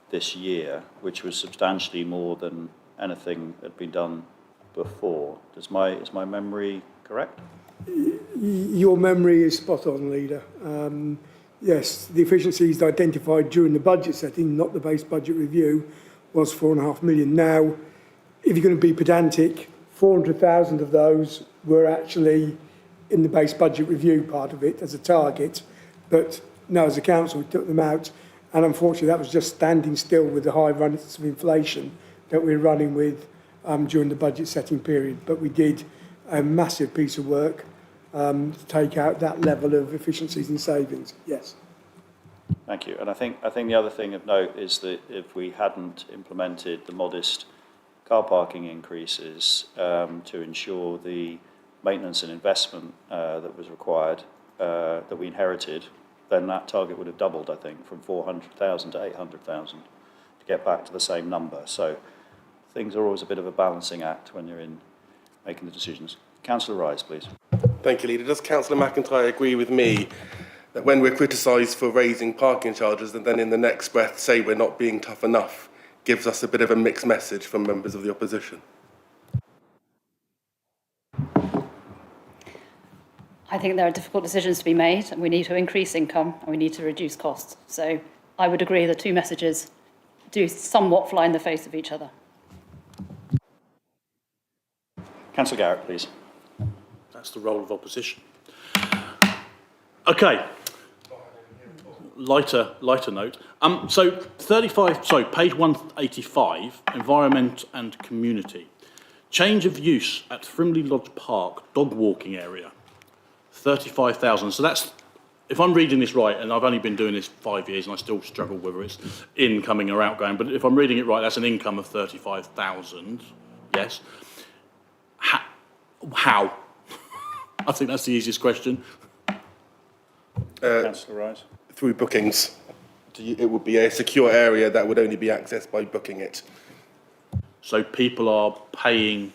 this year, which was substantially more than anything that had been done before. Is my memory correct? Your memory is spot on, Leader. Yes, the efficiencies identified during the budget setting, not the base budget review, was £4.5 million. Now, if you're going to be pedantic, 400,000 of those were actually in the base budget review part of it as a target. But no, as a council, we took them out. And unfortunately, that was just standing still with the high rates of inflation that we're running with during the budget setting period. But we did a massive piece of work to take out that level of efficiencies and savings. Yes. Thank you. And I think the other thing of note is that if we hadn't implemented the modest car parking increases to ensure the maintenance and investment that was required, that we inherited, then that target would have doubled, I think, from 400,000 to 800,000 to get back to the same number. So things are always a bit of a balancing act when you're in making the decisions. Councillor Rise, please. Thank you, Leader. Does Councillor McIntyre agree with me that when we're criticised for raising parking charges and then in the next breath say we're not being tough enough, gives us a bit of a mixed message from members of the opposition? I think there are difficult decisions to be made, and we need to increase income and we need to reduce costs. So I would agree the two messages do somewhat fly in the face of each other. Councillor Garrett, please. That's the role of opposition. Okay. Lighter note. So page 185, environment and community. Change of use at Frimley Lodge Park, dog walking area. 35,000. So that's, if I'm reading this right, and I've only been doing this 5 years and I still struggle whether it's incoming or outgoing, but if I'm reading it right, that's an income of 35,000. Yes. How? I think that's the easiest question. Councillor Rise. Through bookings. It would be a secure area that would only be accessed by booking it. So people are paying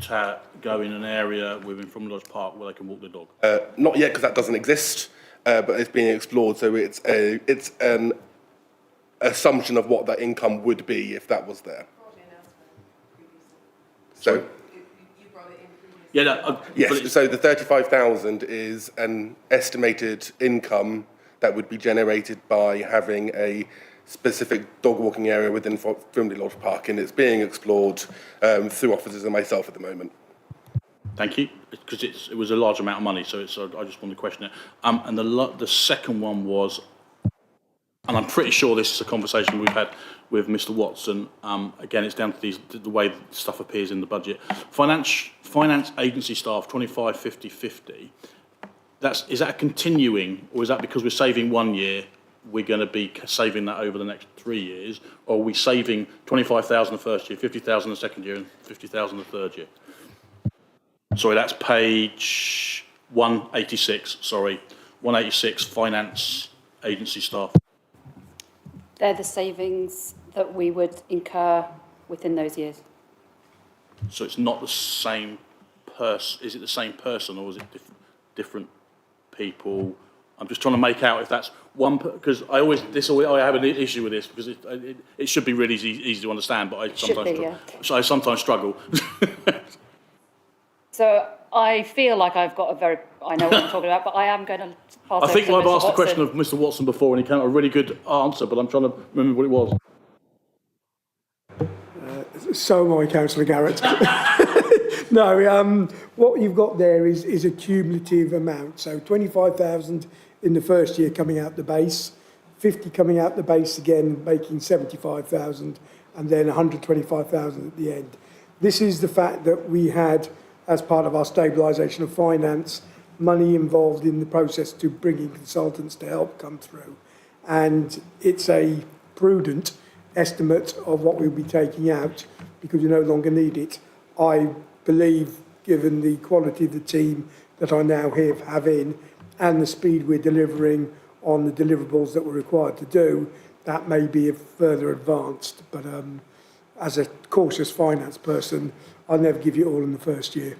to go in an area within Frimley Lodge Park where they can walk their dog? Not yet, because that doesn't exist, but it's being explored. So it's an assumption of what that income would be if that was there. So. Yes, so the 35,000 is an estimated income that would be generated by having a specific dog walking area within Frimley Lodge Park, and it's being explored through officers and myself at the moment. Thank you, because it was a large amount of money, so I just wanted to question it. And the second one was, and I'm pretty sure this is a conversation we've had with Mr. Watson. Again, it's down to the way stuff appears in the budget. Finance agency staff, 25, 50, 50. Is that continuing, or is that because we're saving 1 year, we're going to be saving that over the next 3 years, or are we saving 25,000 the first year, 50,000 the second year, and 50,000 the third year? Sorry, that's page 186. Sorry, 186. Finance agency staff. They're the savings that we would incur within those years. So it's not the same person. Is it the same person, or is it different people? I'm just trying to make out if that's one, because I have an issue with this because it should be really easy to understand, but I sometimes struggle. So I feel like I know what I'm talking about, but I am going to pass I think I've asked the question of Mr. Watson before, and he came up with a really good answer, but I'm trying to remember what it was. So am I, Councillor Garrett. No, what you've got there is a cumulative amount. So 25,000 in the first year coming out the base, 50 coming out the base again, making 75,000, and then 125,000 at the end. This is the fact that we had, as part of our stabilisation of finance, money involved in the process to bring in consultants to help come through. And it's a prudent estimate of what we'll be taking out because we no longer need it. I believe, given the quality of the team that I now have in and the speed we're delivering on the deliverables that we're required to do, that may be further advanced. But as a cautious finance person, I'll never give you all in the first year.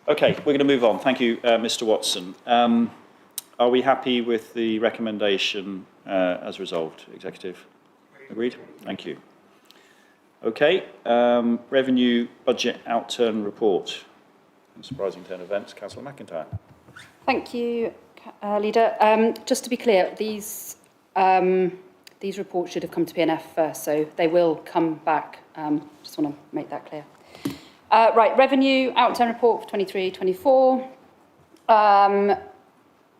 Okay, we're going to move on. Thank you, Mr. Watson. Are we happy with the recommendation as resolved, Executive? Agreed? Thank you. Okay, revenue budget outturn report. Surprising turn of events. Councillor McIntyre. Thank you, Leader. Just to be clear, these reports should have come to PNF first, so they will come back. Just want to make that clear. Right, revenue outturn report for 23-24.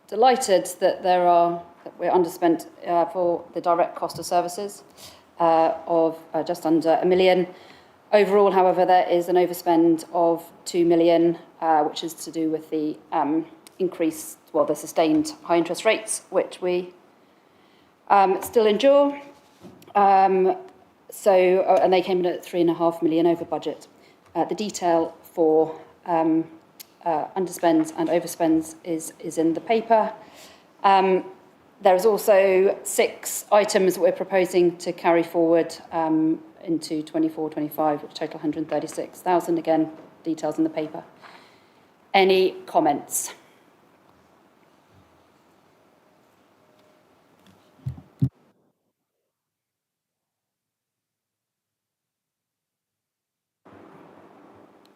Delighted that we're underspent for the direct cost of services of just under £1 million. Overall, however, there is an overspend of £2 million, which is to do with the the sustained high interest rates, which we still endure. And they came in at £3.5 million over budget. The detail for underspends and overspends is in the paper. There's also 6 items that we're proposing to carry forward into 24-25, which total 136,000. Again, details in the paper. Any comments?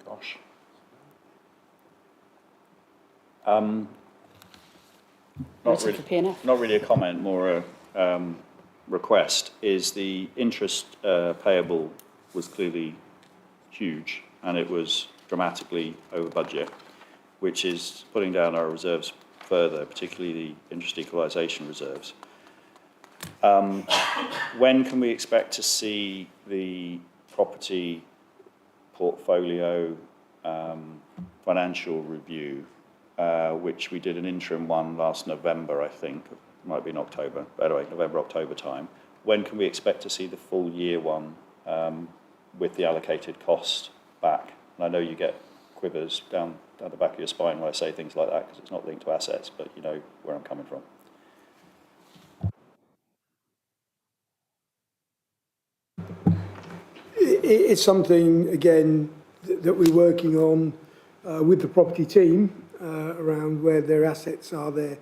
Gosh. Not really a comment, more a request. Is the interest payable was clearly huge, and it was dramatically over budget, which is putting down our reserves further, particularly the interest equalisation reserves. When can we expect to see the property portfolio financial review, which we did an interim one last November, I think, it might be in October, but anyway, November, October time. When can we expect to see the full year one with the allocated cost back? And I know you get quivers down the back of your spine when I say things like that, because it's not linked to assets, but you know where I'm coming from. It's something, again, that we're working on with the property team around where their assets are there.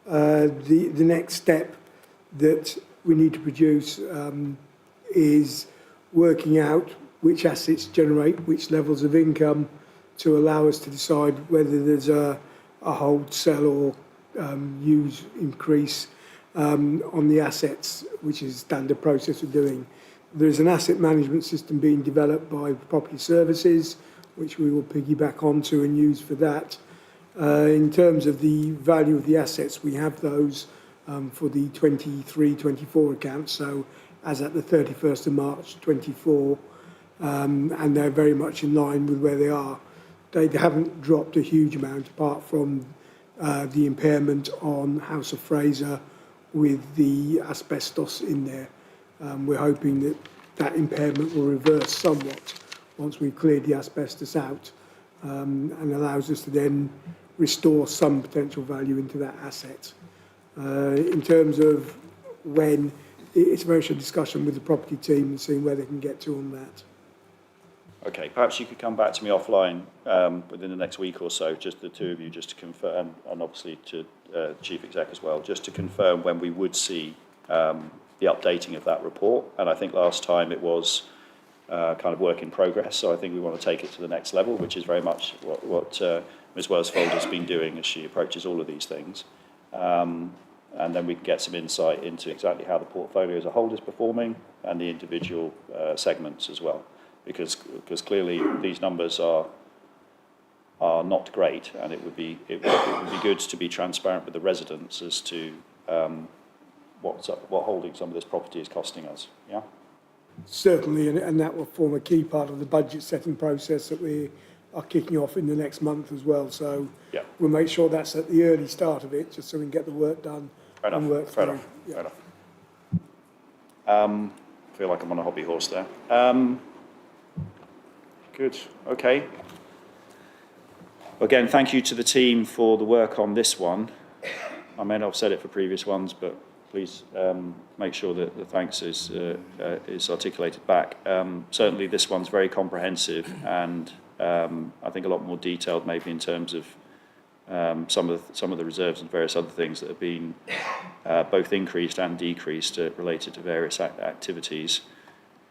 The next step that we need to produce is working out which assets generate which levels of income to allow us to decide whether there's a hold, sell or use increase on the assets, which is a standard process of doing. There's an asset management system being developed by Property Services, which we will piggyback onto and use for that. In terms of the value of the assets, we have those for the 23-24 accounts, so as at the 31st of March 24, and they're very much in line with where they are. They haven't dropped a huge amount apart from the impairment on House of Fraser with the asbestos in there. We're hoping that that impairment will reverse somewhat once we've cleared the asbestos out and allows us to then restore some potential value into that asset. In terms of when, it's very much a discussion with the property team and seeing where they can get to on that. Okay, perhaps you could come back to me offline within the next week or so, just the two of you, just to confirm, and obviously to Chief Exec as well, just to confirm when we would see the updating of that report. And I think last time it was kind of work in progress, so I think we want to take it to the next level, which is very much what Ms Worsfold has been doing as she approaches all of these things. And then we can get some insight into exactly how the portfolio as a whole is performing and the individual segments as well. Because clearly these numbers are not great, and it would be good to be transparent with the residents as to what holding some of this property is costing us. Yeah. Certainly, and that will form a key part of the budget setting process that we are kicking off in the next month as well. So yeah, we'll make sure that's at the early start of it, just so we can get the work done and work through. Fair enough. I feel like I'm on a hobby horse there. Good. Okay. Again, thank you to the team for the work on this one. I may not have said it for previous ones, but please make sure that the thanks is articulated back. Certainly, this one's very comprehensive, and I think a lot more detailed, maybe in terms of some of the reserves and various other things that have been both increased and decreased related to various activities.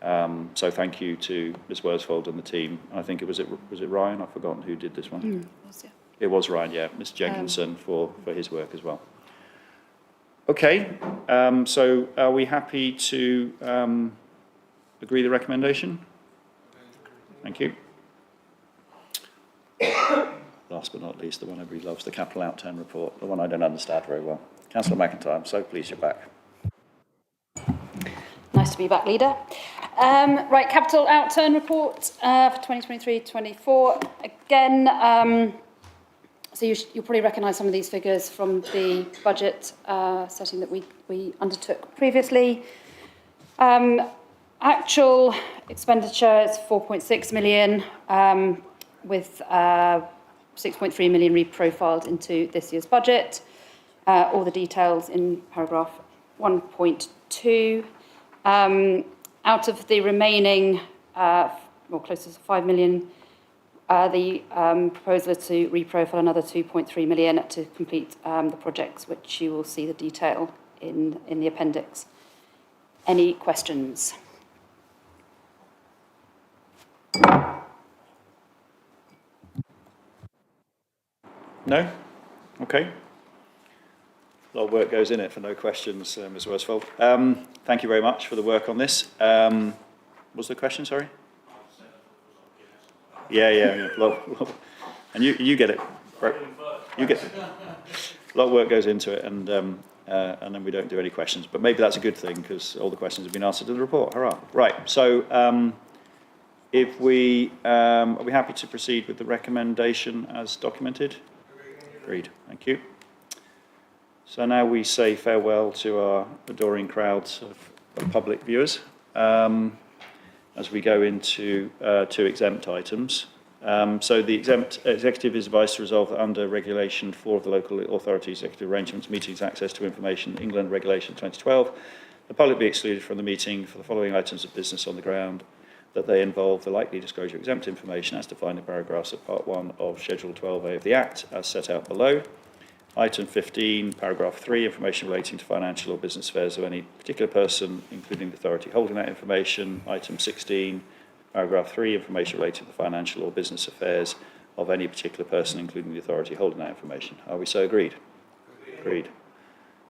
So thank you to Ms Worsfold and the team. I think was it Ryan? I've forgotten who did this one. It was Ryan, yeah. Mr Jenkinson for his work as well. Okay, so are we happy to agree the recommendation? Thank you. Last but not least, the one everybody loves, the capital outturn report, the one I don't understand very well. Councillor McIntyre, I'm so pleased you're back. Nice to be back, Leader. Right, capital outturn report for 2023-24. Again, so you'll probably recognise some of these figures from the budget setting that we undertook previously. Actual expenditure is 4.6 million, with 6.3 million reprofiled into this year's budget. all the details in paragraph 1.2. Out of the remaining, close to 5 million, the proposal is to reprofile another 2.3 million to complete the projects, which you will see the detail in the appendix. Any questions? No? Okay. A lot of work goes in it for no questions, Ms. Worsfold. Thank you very much for the work on this. What was the question, sorry? Yeah. And you get it. Right. You get it. A lot of work goes into it, and then we don't do any questions. But maybe that's a good thing, because all the questions have been answered in the report. Hurrah. Right. So if we are we happy to proceed with the recommendation as documented? Agreed. Thank you. So now we say farewell to our adoring crowds of public viewers as we go into two exempt items. So the executive is advised to resolve that under Regulation 4 of the Local Authority Executive Arrangements, Meetings, Access to Information, England Regulation 2012, the public be excluded from the meeting for the following items of business on the ground that they involve the likely disclosure of exempt information as defined in paragraphs of Part 1 of Schedule 12A of the Act, as set out below. Item 15, paragraph 3, information relating to financial or business affairs of any particular person, including the authority holding that information. Item 16, paragraph 3, information relating to the financial or business affairs of any particular person, including the authority holding that information. Are we so agreed? Agreed.